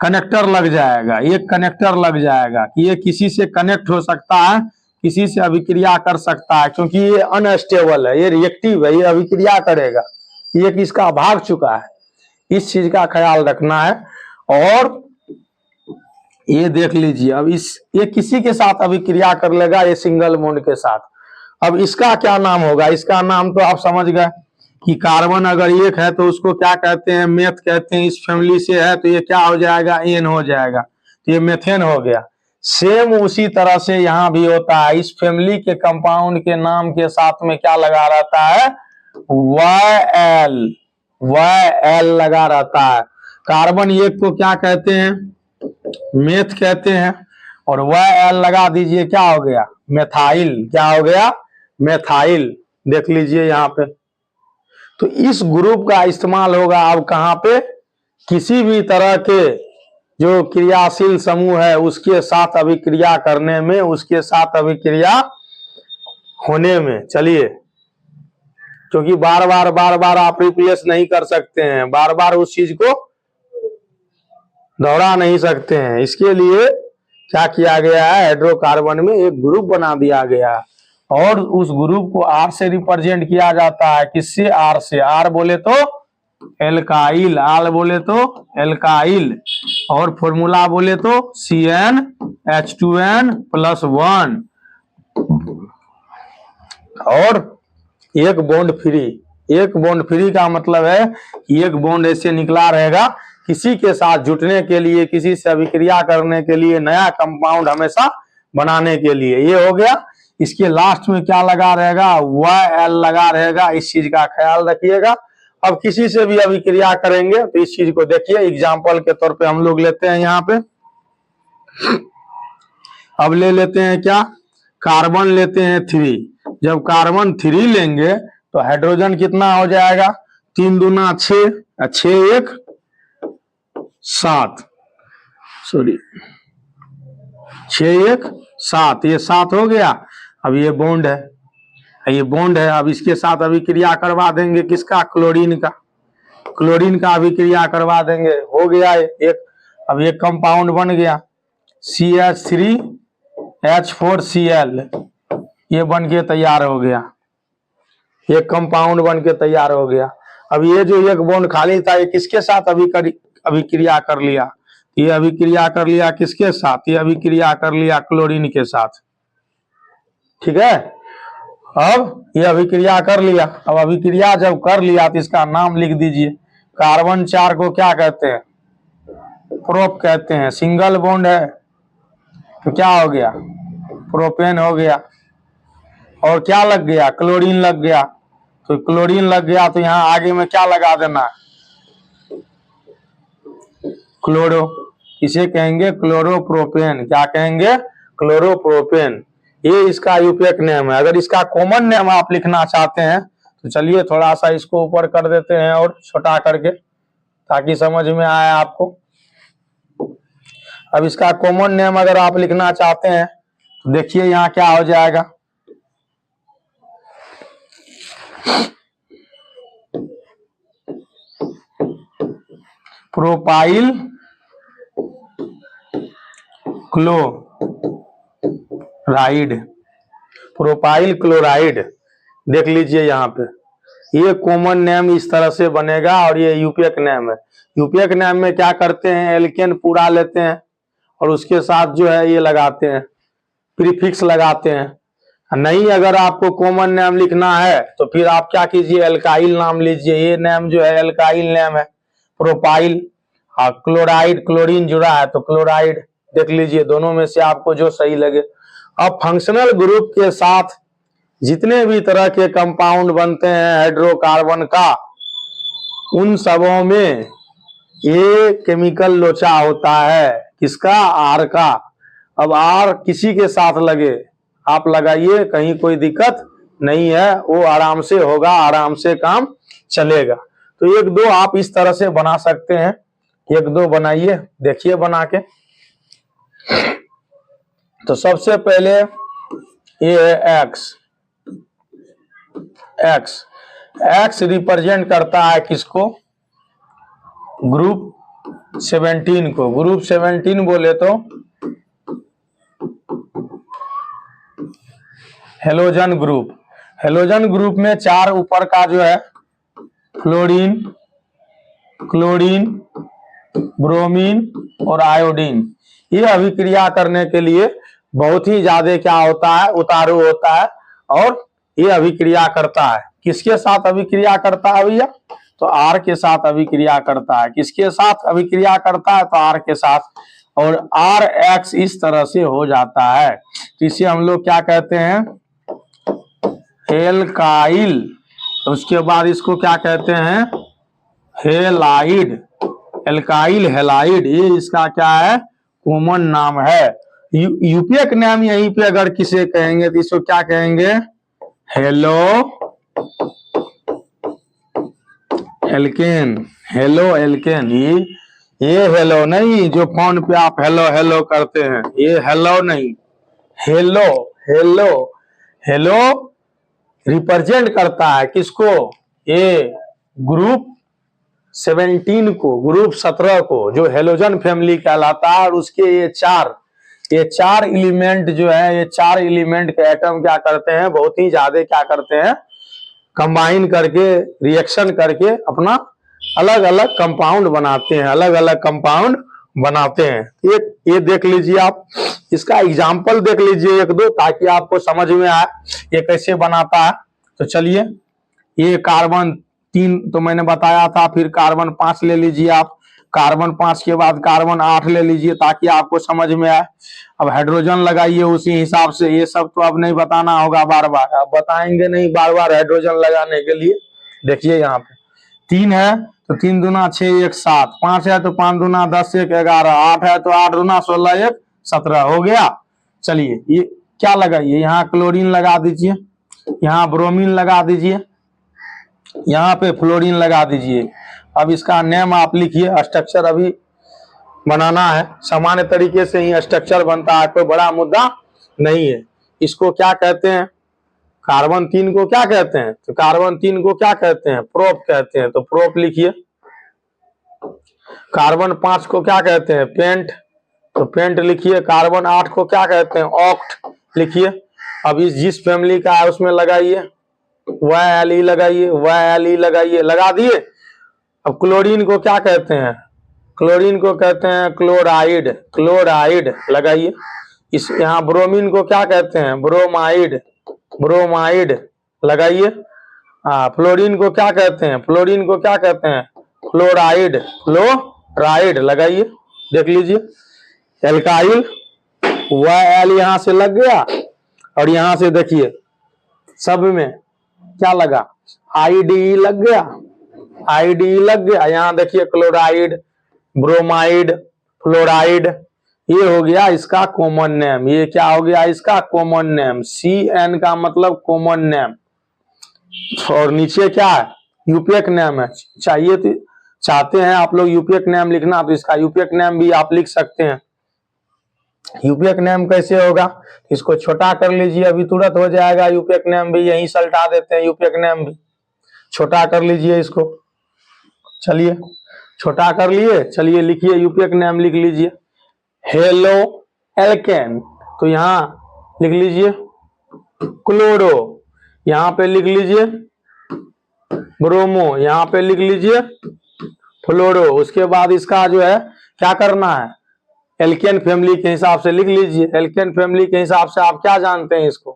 Speaker 1: कनेक्टर लग जाएगा, एक कनेक्टर लग जाएगा कि ये किसी से कनेक्ट हो सकता है, किसी से अभिक्रिया कर सकता है, क्योंकि ये अनस्टेबल है, ये रिएक्टिव है, ये अभिक्रिया करेगा, ये किसका भाग चुका है, इस चीज का ख्याल रखना है। और ये देख लीजिए, अब ये किसी के साथ अभिक्रिया कर लेगा, ये सिंगल बॉन्ड के साथ। अब इसका क्या नाम होगा, इसका नाम तो आप समझ गए कि कार्बन अगर एक है तो उसको क्या कहते हैं, मेथ कहते हैं। इस फैमिली से है तो ये क्या हो जाएगा, एन हो जाएगा, तो ये मेथेन हो गया। सेम उसी तरह से यहाँ भी होता है, इस फैमिली के कंपाउंड के नाम के साथ में क्या लगा रहता है, YL लगा रहता है। कार्बन एक को क्या कहते हैं, मेथ कहते हैं, और YL लगा दीजिए, क्या हो गया, मेथाइल, क्या हो गया, मेथाइल। देख लीजिए यहाँ पे, तो इस ग्रुप का इस्तेमाल होगा अब कहाँ पे, किसी भी तरह के जो क्रियाशील समूह है उसके साथ अभिक्रिया करने में, उसके साथ अभिक्रिया होने में। चलिए, क्योंकि बार बार आप रिप्लेस नहीं कर सकते हैं, बार बार उस चीज को दोहरा नहीं सकते हैं, इसके लिए क्या किया गया है, हाइड्रोकार्बन में एक ग्रुप बना दिया गया, और उस ग्रुप को R से रिप्रेजेंट किया जाता है। किससे, R से। R बोले तो एल्काइल, R बोले तो एल्काइल, और फॉर्मूला बोले तो CnH2n+1, और एक बॉन्ड फ्री। एक बॉन्ड फ्री का मतलब है कि एक बॉन्ड ऐसे निकला रहेगा, किसी के साथ जुटने के लिए, किसी से अभिक्रिया करने के लिए, नया कंपाउंड हमेशा बनाने के लिए। ये हो गया। इसके लास्ट में क्या लगा रहेगा, YL लगा रहेगा, इस चीज का ख्याल रखिएगा। अब किसी से भी अभिक्रिया करेंगे तो इस चीज को देखिए, एग्जाम्पल के तौर पे हम लोग लेते हैं यहाँ पे। अब ले लेते हैं क्या, कार्बन लेते हैं 3। जब कार्बन 3 लेंगे तो हाइड्रोजन कितना हो जाएगा, 3 दूना 6, 6 1 7, सॉरी 6 1 7, ये 7 हो गया। अब ये बॉन्ड है, ये बॉन्ड है, अब इसके साथ अभिक्रिया करवा देंगे, किसका, क्लोरीन का, क्लोरीन का अभिक्रिया करवा देंगे, हो गया एक। अब एक कंपाउंड बन गया CH3H4Cl, ये बन के तैयार हो गया, एक कंपाउंड बन के तैयार हो गया। अब ये जो एक बॉन्ड खाली था, ये किसके साथ अभिक्रिया कर लिया, ये अभिक्रिया कर लिया किसके साथ, ये अभिक्रिया कर लिया क्लोरीन के साथ, ठीक है। अब ये अभिक्रिया कर लिया, अब अभिक्रिया जब कर लिया तो इसका नाम लिख दीजिए। कार्बन 4 को क्या कहते हैं, प्रोप कहते हैं, सिंगल बॉन्ड है तो क्या हो गया, प्रोपेन हो गया। और क्या लग गया, क्लोरीन लग गया, तो क्लोरीन लग गया तो यहाँ आगे में क्या लगा देना, क्लोरो, इसे कहेंगे क्लोरोप्रोपेन। क्या कहेंगे, क्लोरोप्रोपेन। ये इसका यूपीएक नेम है। अगर इसका कॉमन नेम आप लिखना चाहते हैं तो चलिए थोड़ा सा इसको ऊपर कर देते हैं और छोटा करके, ताकि समझ में आए आपको। अब इसका कॉमन नेम अगर आप लिखना चाहते हैं तो देखिए यहाँ क्या हो जाएगा, प्रोपाइल क्लोराइड, प्रोपाइल क्लोराइड। देख लीजिए यहाँ पे, ये कॉमन नेम इस तरह से बनेगा, और ये यूपीएक नेम है। यूपीएक नेम में क्या करते हैं, एल्केन पूरा लेते हैं और उसके साथ जो है ये लगाते हैं, प्रीफिक्स लगाते हैं। नहीं, अगर आपको कॉमन नेम लिखना है तो फिर आप क्या कीजिए, एल्काइल नाम लीजिए। ये नेम जो है एल्काइल नेम है, प्रोपाइल। क्लोराइड, क्लोरीन जुड़ा है तो क्लोराइड। देख लीजिए, दोनों में से आपको जो सही लगे। अब फंक्शनल ग्रुप के साथ जितने भी तरह के कंपाउंड बनते हैं हाइड्रोकार्बन का, उन सबों में ये केमिकल लोचा होता है। किसका? आर का। अब आर किसी के साथ लगे, आप लगाइए, कहीं कोई दिक्कत नहीं है, वो आराम से होगा, आराम से काम चलेगा। तो एक दो आप इस तरह से बना सकते हैं, एक दो बनाइए, देखिए बना के। तो सबसे पहले ये है एक्स। एक्स एक्स रिप्रेजेंट करता है किसको? ग्रुप 17 को। ग्रुप 17 बोले तो हेलोजन ग्रुप। हेलोजन ग्रुप में 4 ऊपर का जो है फ्लोरीन, क्लोरीन, ब्रोमीन और आयोडीन, ये अभिक्रिया करने के लिए बहुत ही ज्यादा क्या होता है? उतारू होता है, और ये अभिक्रिया करता है। किसके साथ अभिक्रिया करता है भैया? तो आर के साथ अभिक्रिया करता है। किसके साथ अभिक्रिया करता है? तो आर के साथ। और आर एक्स इस तरह से हो जाता है, तो इसे हम लोग क्या कहते हैं? एल्काइल। तो उसके बाद इसको क्या कहते हैं? हेलाइड। एल्काइल हेलाइड, ये इसका क्या है? कॉमन नाम है। यूपीएक नाम यहीं पे अगर किसे कहेंगे तो इसको क्या कहेंगे? Halo alkane. Halo alkane. ये हेलो नहीं, जो फोन पे आप हेलो हेलो करते हैं, ये हेलो नहीं, हेलो। हेलो हेलो रिप्रेजेंट करता है किसको? ये ग्रुप 17 को, ग्रुप 17 को, जो हेलोजन फैमिली कहलाता है। और उसके ये चार एलिमेंट जो है, ये 4 एलिमेंट के एटम क्या करते हैं? बहुत ही ज्यादा क्या करते हैं? कंबाइन करके, रिएक्शन करके अपना अलग अलग कंपाउंड बनाते हैं, अलग अलग कंपाउंड बनाते हैं। ये देख लीजिए आप, इसका एग्जाम्पल देख लीजिए एक दो, ताकि आपको समझ में आए ये कैसे बनाता है। तो चलिए, ये कार्बन 3 तो मैंने बताया था, फिर कार्बन 5 ले लीजिए आप, कार्बन 5 के बाद कार्बन 8 ले लीजिए, ताकि आपको समझ में आए। अब हाइड्रोजन लगाइए उसी हिसाब से। ये सब तो अब नहीं बताना होगा बार बार, अब बताएंगे नहीं बार बार हाइड्रोजन लगाने के लिए। देखिए यहाँ पे 3 है तो 3 दूना 6 1 7, 5 है तो 5 दूना 10 1 11, 8 है तो 8 दूना 16 1 17 हो गया। चलिए, ये क्या लगाइए? यहाँ क्लोरीन लगा दीजिए, यहाँ ब्रोमीन लगा दीजिए, यहाँ पे फ्लोरीन लगा दीजिए। अब इसका नेम आप लिखिए, स्ट्रक्चर अभी बनाना है। सामान्य तरीके से ही स्ट्रक्चर बनता है, कोई बड़ा मुद्दा नहीं है। इसको क्या कहते हैं? कार्बन 3 को क्या कहते हैं? तो कार्बन 3 को क्या कहते हैं? प्रोप कहते हैं। तो प्रोप लिखिए। कार्बन 5 को क्या कहते हैं? पेंट। तो पेंट लिखिए। कार्बन 8 को क्या कहते हैं? ऑक्ट लिखिए। अब इस जिस फैमिली का है उसमें लगाइए, YLE लगाइए, YLE लगाइए, लगा दिए। अब क्लोरीन को क्या कहते हैं? क्लोरीन को कहते हैं क्लोराइड, क्लोराइड लगाइए। इस यहाँ ब्रोमीन को क्या कहते हैं? ब्रोमाइड, ब्रोमाइड लगाइए। फ्लोरीन को क्या कहते हैं? फ्लोरीन को क्या कहते हैं? फ्लोराइड, फ्लोराइड लगाइए। देख लीजिए, एल्काइल YL यहाँ से लग गया, और यहाँ से देखिए सब में क्या लगा? IDE लग गया, IDE लग गया। यहाँ देखिए क्लोराइड, ब्रोमाइड, फ्लोराइड, ये हो गया इसका कॉमन नेम। ये क्या हो गया? इसका कॉमन नेम। CN का मतलब कॉमन नेम। और नीचे क्या है? यूपीएक नेम है। चाहिए तो चाहते हैं आप लोग यूपीएक नेम लिखना, तो इसका यूपीएक नेम भी आप लिख सकते हैं। यूपीएक नेम कैसे होगा? इसको छोटा कर लीजिए, अभी तुरंत हो जाएगा। यूपीएक नेम भी यहीं सल्टा देते हैं, यूपीएक नेम भी छोटा कर लीजिए इसको। चलिए, छोटा कर लिए। चलिए लिखिए, यूपीएक नेम लिख लीजिए, हेलो एल्केन। तो यहाँ लिख लीजिए क्लोरो, यहाँ पे लिख लीजिए ब्रोमो, यहाँ पे लिख लीजिए फ्लोरो। उसके बाद इसका जो है क्या करना है? एल्केन फैमिली के हिसाब से लिख लीजिए। एल्केन फैमिली के हिसाब से आप क्या जानते हैं? इसको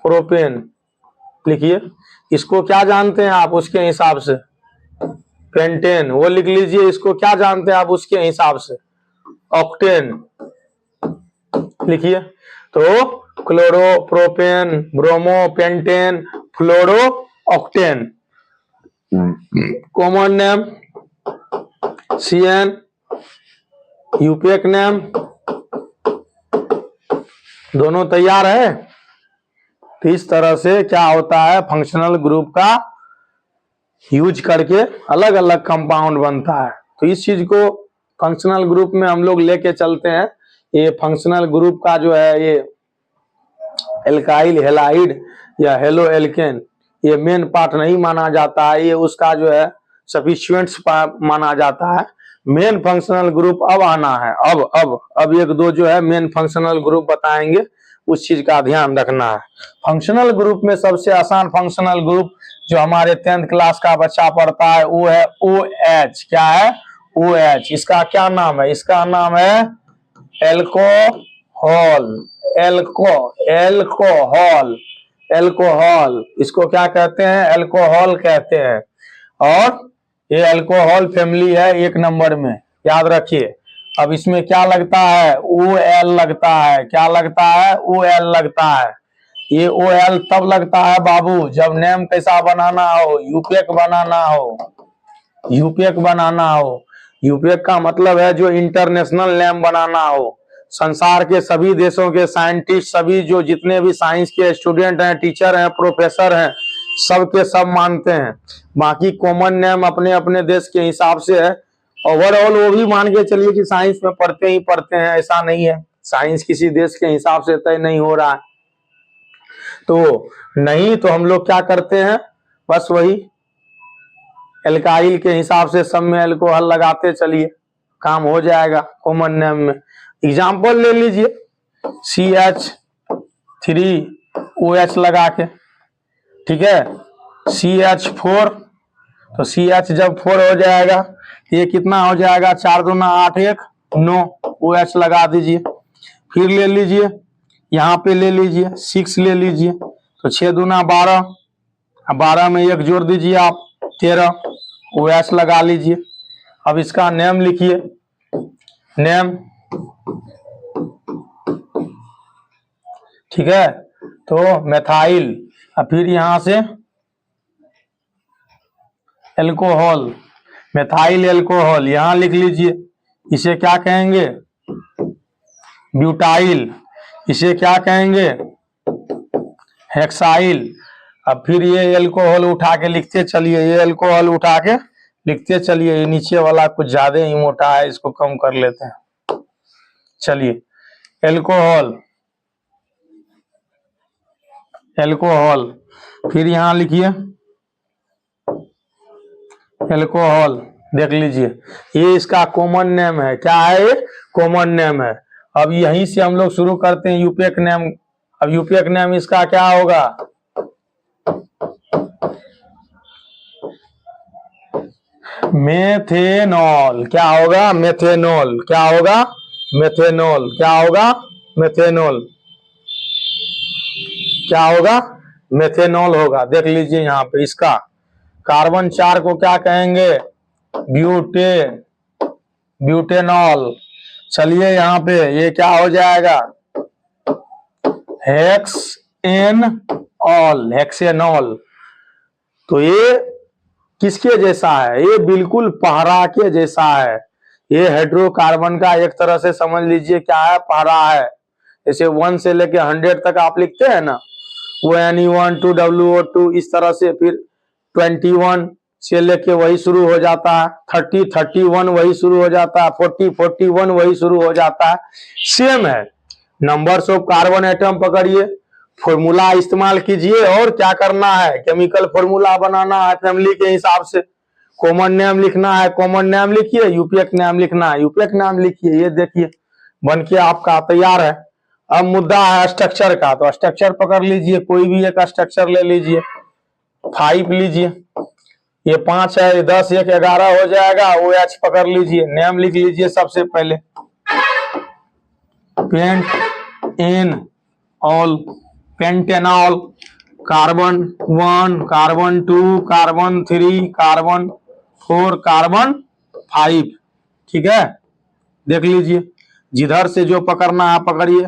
Speaker 1: प्रोपेन लिखिए। इसको क्या जानते हैं आप? उसके हिसाब से पेंटेन, वो लिख लीजिए। इसको क्या जानते हैं आप? उसके हिसाब से ऑक्टेन लिखिए। तो chloro, propane, bromo, pentane, fluoro, octane. Common name CN, IUPAC name. दोनों तैयार है। तो इस तरह से क्या होता है, फंक्शनल ग्रुप का यूज करके अलग अलग कंपाउंड बनता है। तो इस चीज को फंक्शनल ग्रुप में हम लोग लेके चलते हैं। ये फंक्शनल ग्रुप का जो है ये एल्काइल हेलाइड या हेलो एल्केन, ये मेन पार्ट नहीं माना जाता है, ये उसका जो है सफिशिएंट्स माना जाता है। मेन फंक्शनल ग्रुप अब आना है। अब एक दो जो है मेन फंक्शनल ग्रुप बताएंगे, उस चीज का ध्यान रखना है। फंक्शनल ग्रुप में सबसे आसान फंक्शनल ग्रुप जो हमारे 10th क्लास का बच्चा पढ़ता है वो है OH। क्या है? OH। इसका क्या नाम है? इसका नाम है एल्कोहल। एल्कोहल इसको क्या कहते हैं? एल्कोहल कहते हैं। और ये अल्कोहल फैमिली है 1 नंबर में, याद रखिए। अब इसमें क्या लगता है? OL लगता है। क्या लगता है? OL लगता है। ये OL तब लगता है बाबू जब नेम कैसा बनाना हो? यूपीएक बनाना हो। यूपीएक बनाना हो। यूपीएक का मतलब है जो इंटरनेशनल नेम बनाना हो। संसार के सभी देशों के साइंटिस्ट, सभी जो जितने भी साइंस के स्टूडेंट हैं, टीचर हैं, प्रोफेसर हैं, सब के सब मानते हैं। बाकी कॉमन नेम अपने अपने देश के हिसाब से है। ओवरऑल वो भी मान के चलिए कि साइंस में पढ़ते ही पढ़ते हैं, ऐसा नहीं है। साइंस किसी देश के हिसाब से तय नहीं हो रहा है। तो नहीं, तो हम लोग क्या करते हैं, बस वही एल्काइल के हिसाब से सब में एल्कोहल लगाते चलिए, काम हो जाएगा कॉमन नेम में। एग्जाम्पल ले लीजिए CH3OH लगा के, ठीक है। CH4, तो CH जब 4 हो जाएगा ये कितना हो जाएगा? 4 दूना 8, 1 9, OH लगा दीजिए। फिर ले लीजिए, यहाँ पे ले लीजिए 6 ले लीजिए, तो 6 दूना 12, 12 में 1 जोड़ दीजिए आप 13, OH लगा लीजिए। अब इसका नेम लिखिए, नेम, ठीक है। तो मेथाइल, अब फिर यहां से एल्कोहल, मेथाइल एल्कोहल यहां लिख लीजिए। इसे क्या कहेंगे? ब्यूटाइल। इसे क्या कहेंगे? हेक्साइल। अब फिर ये एल्कोहल उठा के लिखते चलिए, ये एल्कोहल उठा के लिखते चलिए। ये नीचे वाला कुछ ज्यादा ही मोटा है, इसको कम कर लेते हैं। चलिए, एल्कोहल, एल्कोहल, फिर यहां लिखिए एल्कोहल, देख लीजिए ये इसका कॉमन नेम है। क्या है? ये कॉमन नेम है। अब यहीं से हम लोग शुरू करते हैं यूपीएक नेम। अब यूपीएक नेम इसका क्या होगा? मेथेनॉल। क्या होगा? मेथेनॉल। क्या होगा? मेथेनॉल। क्या होगा? मेथेनॉल। क्या होगा? मेथेनॉल होगा। देख लीजिए यहाँ पे इसका कार्बन 4 को क्या कहेंगे? Butane, butanol. चलिए यहाँ पे ये क्या हो जाएगा? Hexanol, hexanol. तो ये किसके जैसा है? ये बिल्कुल पहरा के जैसा है। ये हाइड्रोकार्बन का एक तरह से समझ लीजिए क्या है? पहरा है। जैसे 1 से लेके 100 तक आप लिखते हैं ना, वो Ne1 2 WO2 इस तरह से, फिर 21 से लेके वही शुरू हो जाता है, 30 31 वही शुरू हो जाता है, 40 41 वही शुरू हो जाता है। सेम है। नंबर्स ऑफ कार्बन एटम पकड़िए, फॉर्मूला इस्तेमाल कीजिए, और क्या करना है? केमिकल फॉर्मूला बनाना है फैमिली के हिसाब से। कॉमन नेम लिखना है, कॉमन नेम लिखिए। यूपीएक नाम लिखना है, यूपीएक नाम लिखिए। ये देखिए बन के आपका तैयार है। अब मुद्दा है स्ट्रक्चर का, तो स्ट्रक्चर पकड़ लीजिए, कोई भी एक स्ट्रक्चर ले लीजिए। 5 लीजिए, ये 5 है, 10 1 11 हो जाएगा। OH पकड़ लीजिए, नेम लिख लीजिए सबसे पहले, pent in all, pentanol. Carbon 1, carbon 2, carbon 3, carbon 4, carbon 5, ठीक है। देख लीजिए जिधर से जो पकड़ना है पकड़िए।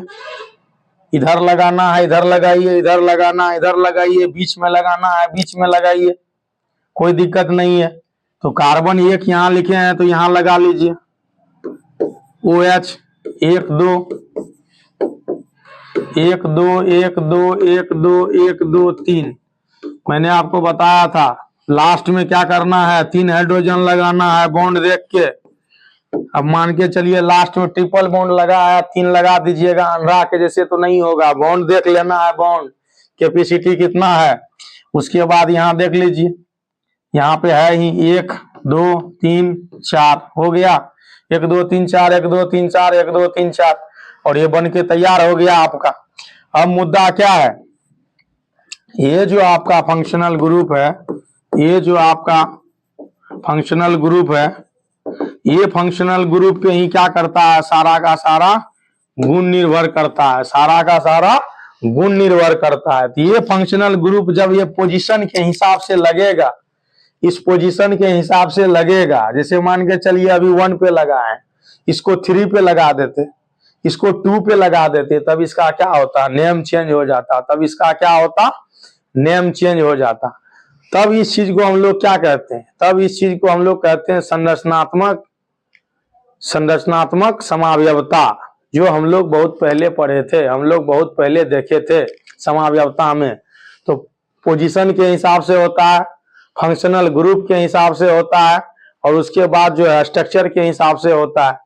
Speaker 1: इधर लगाना है इधर लगाइए, इधर लगाना है इधर लगाइए, बीच में लगाना है बीच में लगाइए, कोई दिक्कत नहीं है। तो कार्बन एक यहाँ लिखे हैं तो यहाँ लगा लीजिए OH 1 2 1 2 1 2 1 2 1 2 3। मैंने आपको बताया था लास्ट में क्या करना है, 3 हाइड्रोजन लगाना है बॉन्ड देख के। अब मान के चलिए लास्ट में ट्रिपल बॉन्ड लगा है, 3 लगा दीजिएगा, अंधरा के जैसे तो नहीं होगा, बॉन्ड देख लेना है, बॉन्ड कैपेसिटी कितना है। उसके बाद यहाँ देख लीजिए, यहाँ पे है ही 1 2 3 4 हो गया, 1 2 3 4 1 2 3 4 1 2 3 4, और ये बन के तैयार हो गया आपका। अब मुद्दा क्या है, ये जो आपका फंक्शनल ग्रुप है, ये जो आपका फंक्शनल ग्रुप है, ये फंक्शनल ग्रुप पे ही क्या करता है, सारा का सारा गुण निर्भर करता है, सारा का सारा गुण निर्भर करता है। तो ये फंक्शनल ग्रुप जब ये पोजीशन के हिसाब से लगेगा, इस पोजीशन के हिसाब से लगेगा, जैसे मान के चलिए अभी 1 पे लगा है, इसको 3 पे लगा देते, इसको 2 पे लगा देते, तब इसका क्या होता, नेम चेंज हो जाता, तब इसका क्या होता, नेम चेंज हो जाता। तब इस चीज को हम लोग क्या कहते हैं, तब इस चीज को हम लोग कहते हैं संरचनात्मक समावयवता, जो हम लोग बहुत पहले पढ़े थे, हम लोग बहुत पहले देखे थे समावयवता में। तो पोजीशन के हिसाब से होता है, फंक्शनल ग्रुप के हिसाब से होता है, और उसके बाद जो है स्ट्रक्चर के हिसाब से होता है।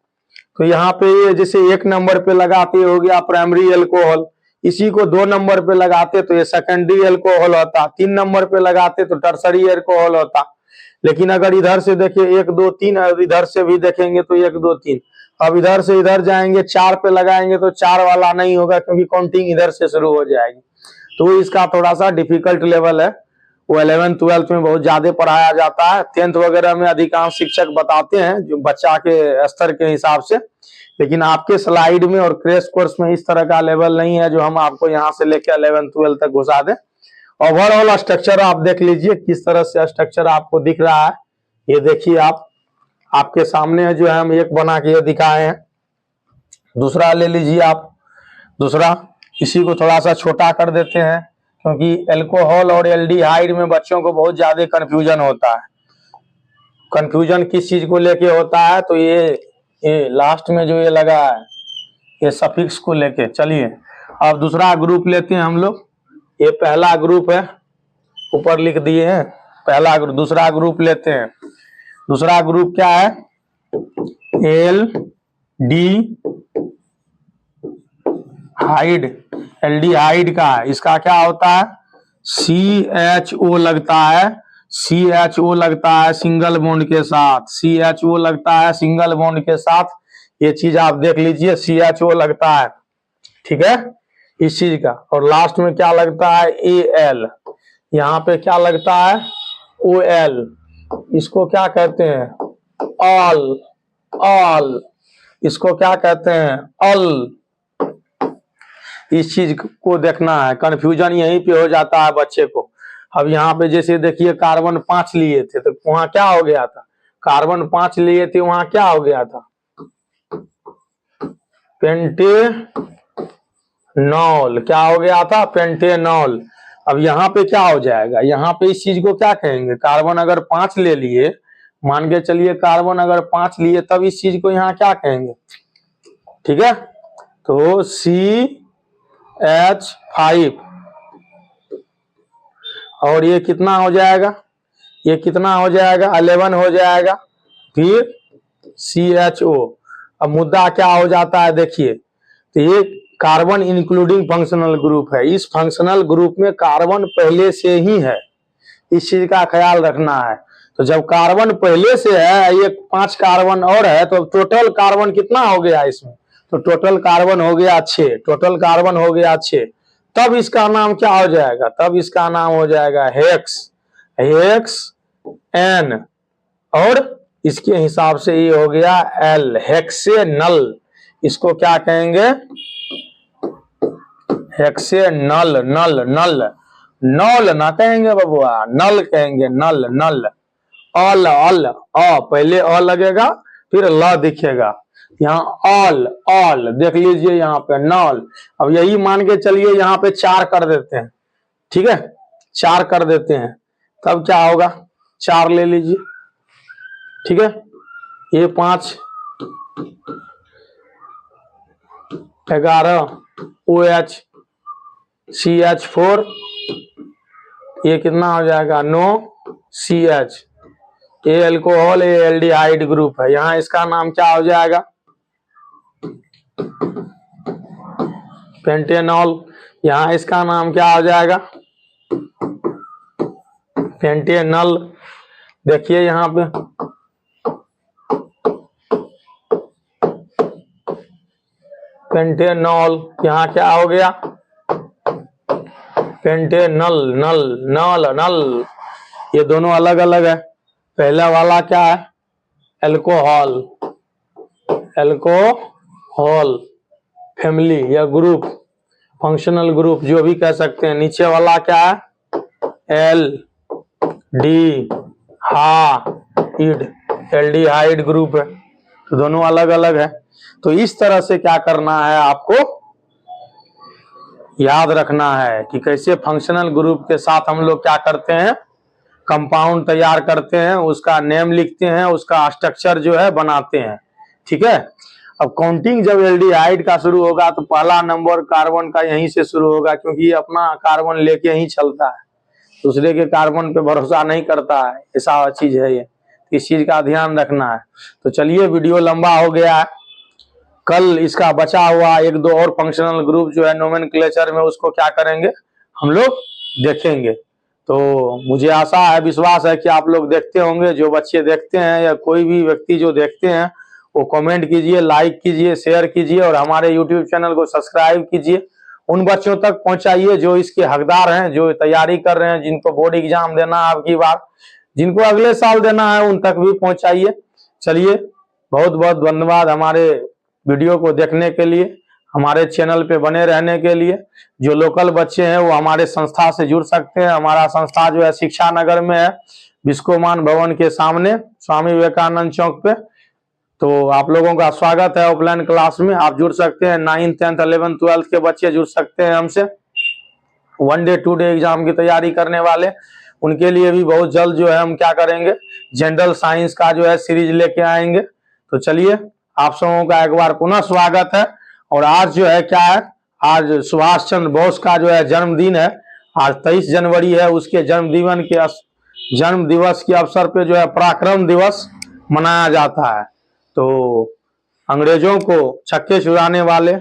Speaker 1: तो यहाँ पे ये जैसे 1 नंबर पे लगाते हो गया प्राइमरी एल्कोहल, इसी को 2 नंबर पे लगाते तो ये सेकेंडरी एल्कोहल होता, 3 नंबर पे लगाते तो टर्सरी एल्कोहल होता। लेकिन अगर इधर से देखिए 1 2 3, और इधर से भी देखेंगे तो 1 2 3, अब इधर से इधर जाएंगे 4 पे लगाएंगे तो 4 वाला नहीं होगा, क्योंकि काउंटिंग इधर से शुरू हो जाएगी। तो इसका थोड़ा सा डिफिकल्ट लेवल है, वो 11th 12th में बहुत ज्यादा पढ़ाया जाता है, 10th वगैरह में अधिकांश शिक्षक बताते हैं जो बच्चा के स्तर के हिसाब से। लेकिन आपके स्लाइड में और क्रैश कोर्स में इस तरह का लेवल नहीं है जो हम आपको यहाँ से लेकर 11th 12th तक घुसा दें। ओवरऑल स्ट्रक्चर आप देख लीजिए किस तरह से स्ट्रक्चर आपको दिख रहा है, ये देखिए आप, आपके सामने जो है हम एक बना के दिखाए हैं। दूसरा ले लीजिए आप, दूसरा इसी को थोड़ा सा छोटा कर देते हैं, क्योंकि एल्कोहल और एल्डिहाइड में बच्चों को बहुत ज्यादा कंफ्यूजन होता है। कंफ्यूजन किस चीज को लेके होता है, तो ये लास्ट में जो ये लगा है, ये सफिक्स को लेके। चलिए अब दूसरा ग्रुप लेते हैं हम लोग, ये पहला ग्रुप है, ऊपर लिख दिए हैं पहला ग्रुप। दूसरा ग्रुप लेते हैं, दूसरा ग्रुप क्या है, एल्डिहाइड का है। इसका क्या होता है, CHO लगता है, CHO लगता है सिंगल बॉन्ड के साथ, CHO लगता है सिंगल बॉन्ड के साथ, ये चीज आप देख लीजिए, CHO लगता है, ठीक है, इस चीज का। और लास्ट में क्या लगता है, AL, यहाँ पे क्या लगता है, OL, इसको क्या कहते हैं, ऑल, इसको क्या कहते हैं, अल। इस चीज को देखना है, कंफ्यूजन यहीं पे हो जाता है बच्चे को। अब यहाँ पे जैसे देखिए कार्बन 5 लिए थे तो वहां क्या हो गया था, कार्बन 5 लिए थे वहां क्या हो गया था, पेंटेनॉल, क्या हो गया था, पेंटेनॉल। अब यहाँ पे क्या हो जाएगा, यहाँ पे इस चीज को क्या कहेंगे, कार्बन अगर 5 ले लिए, मान के चलिए कार्बन अगर 5 लिए, तब इस चीज को यहाँ क्या कहेंगे, ठीक है। तो CH5, और ये कितना हो जाएगा, ये कितना हो जाएगा, 11 हो जाएगा, फिर CHO। अब मुद्दा क्या हो जाता है, देखिए, तो ये कार्बन इंक्लूडिंग फंक्शनल ग्रुप है, इस फंक्शनल ग्रुप में कार्बन पहले से ही है, इस चीज का ख्याल रखना है। तो जब कार्बन पहले से है, ये 5 कार्बन और है, तो टोटल कार्बन कितना हो गया इसमें, तो टोटल कार्बन हो गया 6, टोटल कार्बन हो गया 6। तब इसका नाम क्या हो जाएगा, तब इसका नाम हो जाएगा हेक्सेन, और इसके हिसाब से ये हो गया एल, हेक्सेनल। इसको क्या कहेंगे, हेक्सेनल, नल, नल, नल ना कहेंगे बबुआ, नल कहेंगे, नल, नल, अल, अल, अ, पहले अ लगेगा फिर ल दिखेगा, यहाँ ऑल ऑल देख लीजिए, यहाँ पे नॉल। अब यही मान के चलिए यहाँ पे 4 कर देते हैं, ठीक है, 4 कर देते हैं, तब क्या होगा, 4 ले लीजिए, ठीक है। ये 5 11 OH CH4, ये कितना हो जाएगा 9 CH, ये एल्कोहल, ये एल्डिहाइड ग्रुप है। यहाँ इसका नाम क्या हो जाएगा, पेंटेनॉल। यहाँ इसका नाम क्या हो जाएगा, पेंटेनल। देखिए यहाँ पे पेंटेनॉल, यहाँ क्या हो गया, पेंटेनल, नल नल नल, ये दोनों अलग अलग है। पहला वाला क्या है, एल्कोहल, एल्कोहल फैमिली या ग्रुप, फंक्शनल ग्रुप जो भी कह सकते हैं। नीचे वाला क्या है, L D hide, aldehyde group है, तो दोनों अलग अलग है। तो इस तरह से क्या करना है, आपको याद रखना है कि कैसे फंक्शनल ग्रुप के साथ हम लोग क्या करते हैं, कंपाउंड तैयार करते हैं, उसका नेम लिखते हैं, उसका स्ट्रक्चर जो है बनाते हैं, ठीक है। अब काउंटिंग जब एल्डिहाइड का शुरू होगा तो पहला नंबर कार्बन का यहीं से शुरू होगा, क्योंकि ये अपना कार्बन लेके ही चलता है, दूसरे के कार्बन पे भरोसा नहीं करता है, ऐसा चीज है ये, इस चीज का ध्यान रखना है। तो चलिए, वीडियो लंबा हो गया है, कल इसका बचा हुआ 1-2 और फंक्शनल ग्रुप जो है नोमेनक्लेचर में, उसको क्या करेंगे, हम लोग देखेंगे। तो मुझे आशा है, विश्वास है कि आप लोग देखते होंगे। जो बच्चे देखते हैं या कोई भी व्यक्ति जो देखते हैं, वो कमेंट कीजिए, लाइक कीजिए, शेयर कीजिए और हमारे यूट्यूब चैनल को सब्सक्राइब कीजिए। उन बच्चों तक पहुंचाइए जो इसके हकदार हैं, जो तैयारी कर रहे हैं, जिनको बोर्ड एग्जाम देना है अबकी बार, जिनको अगले साल देना है, उन तक भी पहुंचाइए। चलिए, बहुत बहुत धन्यवाद हमारे वीडियो को देखने के लिए, हमारे चैनल पे बने रहने के लिए। जो लोकल बच्चे हैं वो हमारे संस्था से जुड़ सकते हैं। हमारा संस्था जो है शिक्षा नगर में है, बिस्कोमान भवन के सामने, स्वामी विवेकानंद चौक पे। तो आप लोगों का स्वागत है ऑफलाइन क्लास में, आप जुड़ सकते हैं। 9th 10th 11th 12th के बच्चे जुड़ सकते हैं हमसे। 1 डे 2 डे एग्जाम की तैयारी करने वाले, उनके लिए भी बहुत जल्द जो है हम क्या करेंगे, जनरल साइंस का जो है सीरीज लेके आएंगे। तो चलिए, आप सबों का एक बार पुनः स्वागत है। और आज जो है क्या है, आज सुभाष चंद्र बोस का जो है जन्मदिन है। आज 23 जनवरी है, उसके जन्म दिवस के अवसर पे जो है पराक्रम दिवस मनाया जाता है। तो अंग्रेजों को छक्के छुड़ाने वाले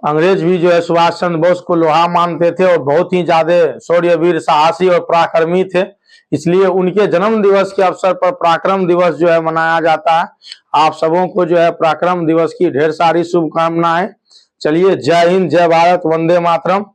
Speaker 1: अंग्रेज भी जो है सुभाष चंद्र बोस को लोहा मानते थे और बहुत ही ज्यादा शौर्यवीर, साहसी और पराक्रमी थे। इसलिए उनके जन्म दिवस के अवसर पर पराक्रम दिवस जो है मनाया जाता है। आप सबों को जो है पराक्रम दिवस की ढेर सारी शुभकामनाएं। चलिए, जय हिंद, जय भारत, वंदे मातरम।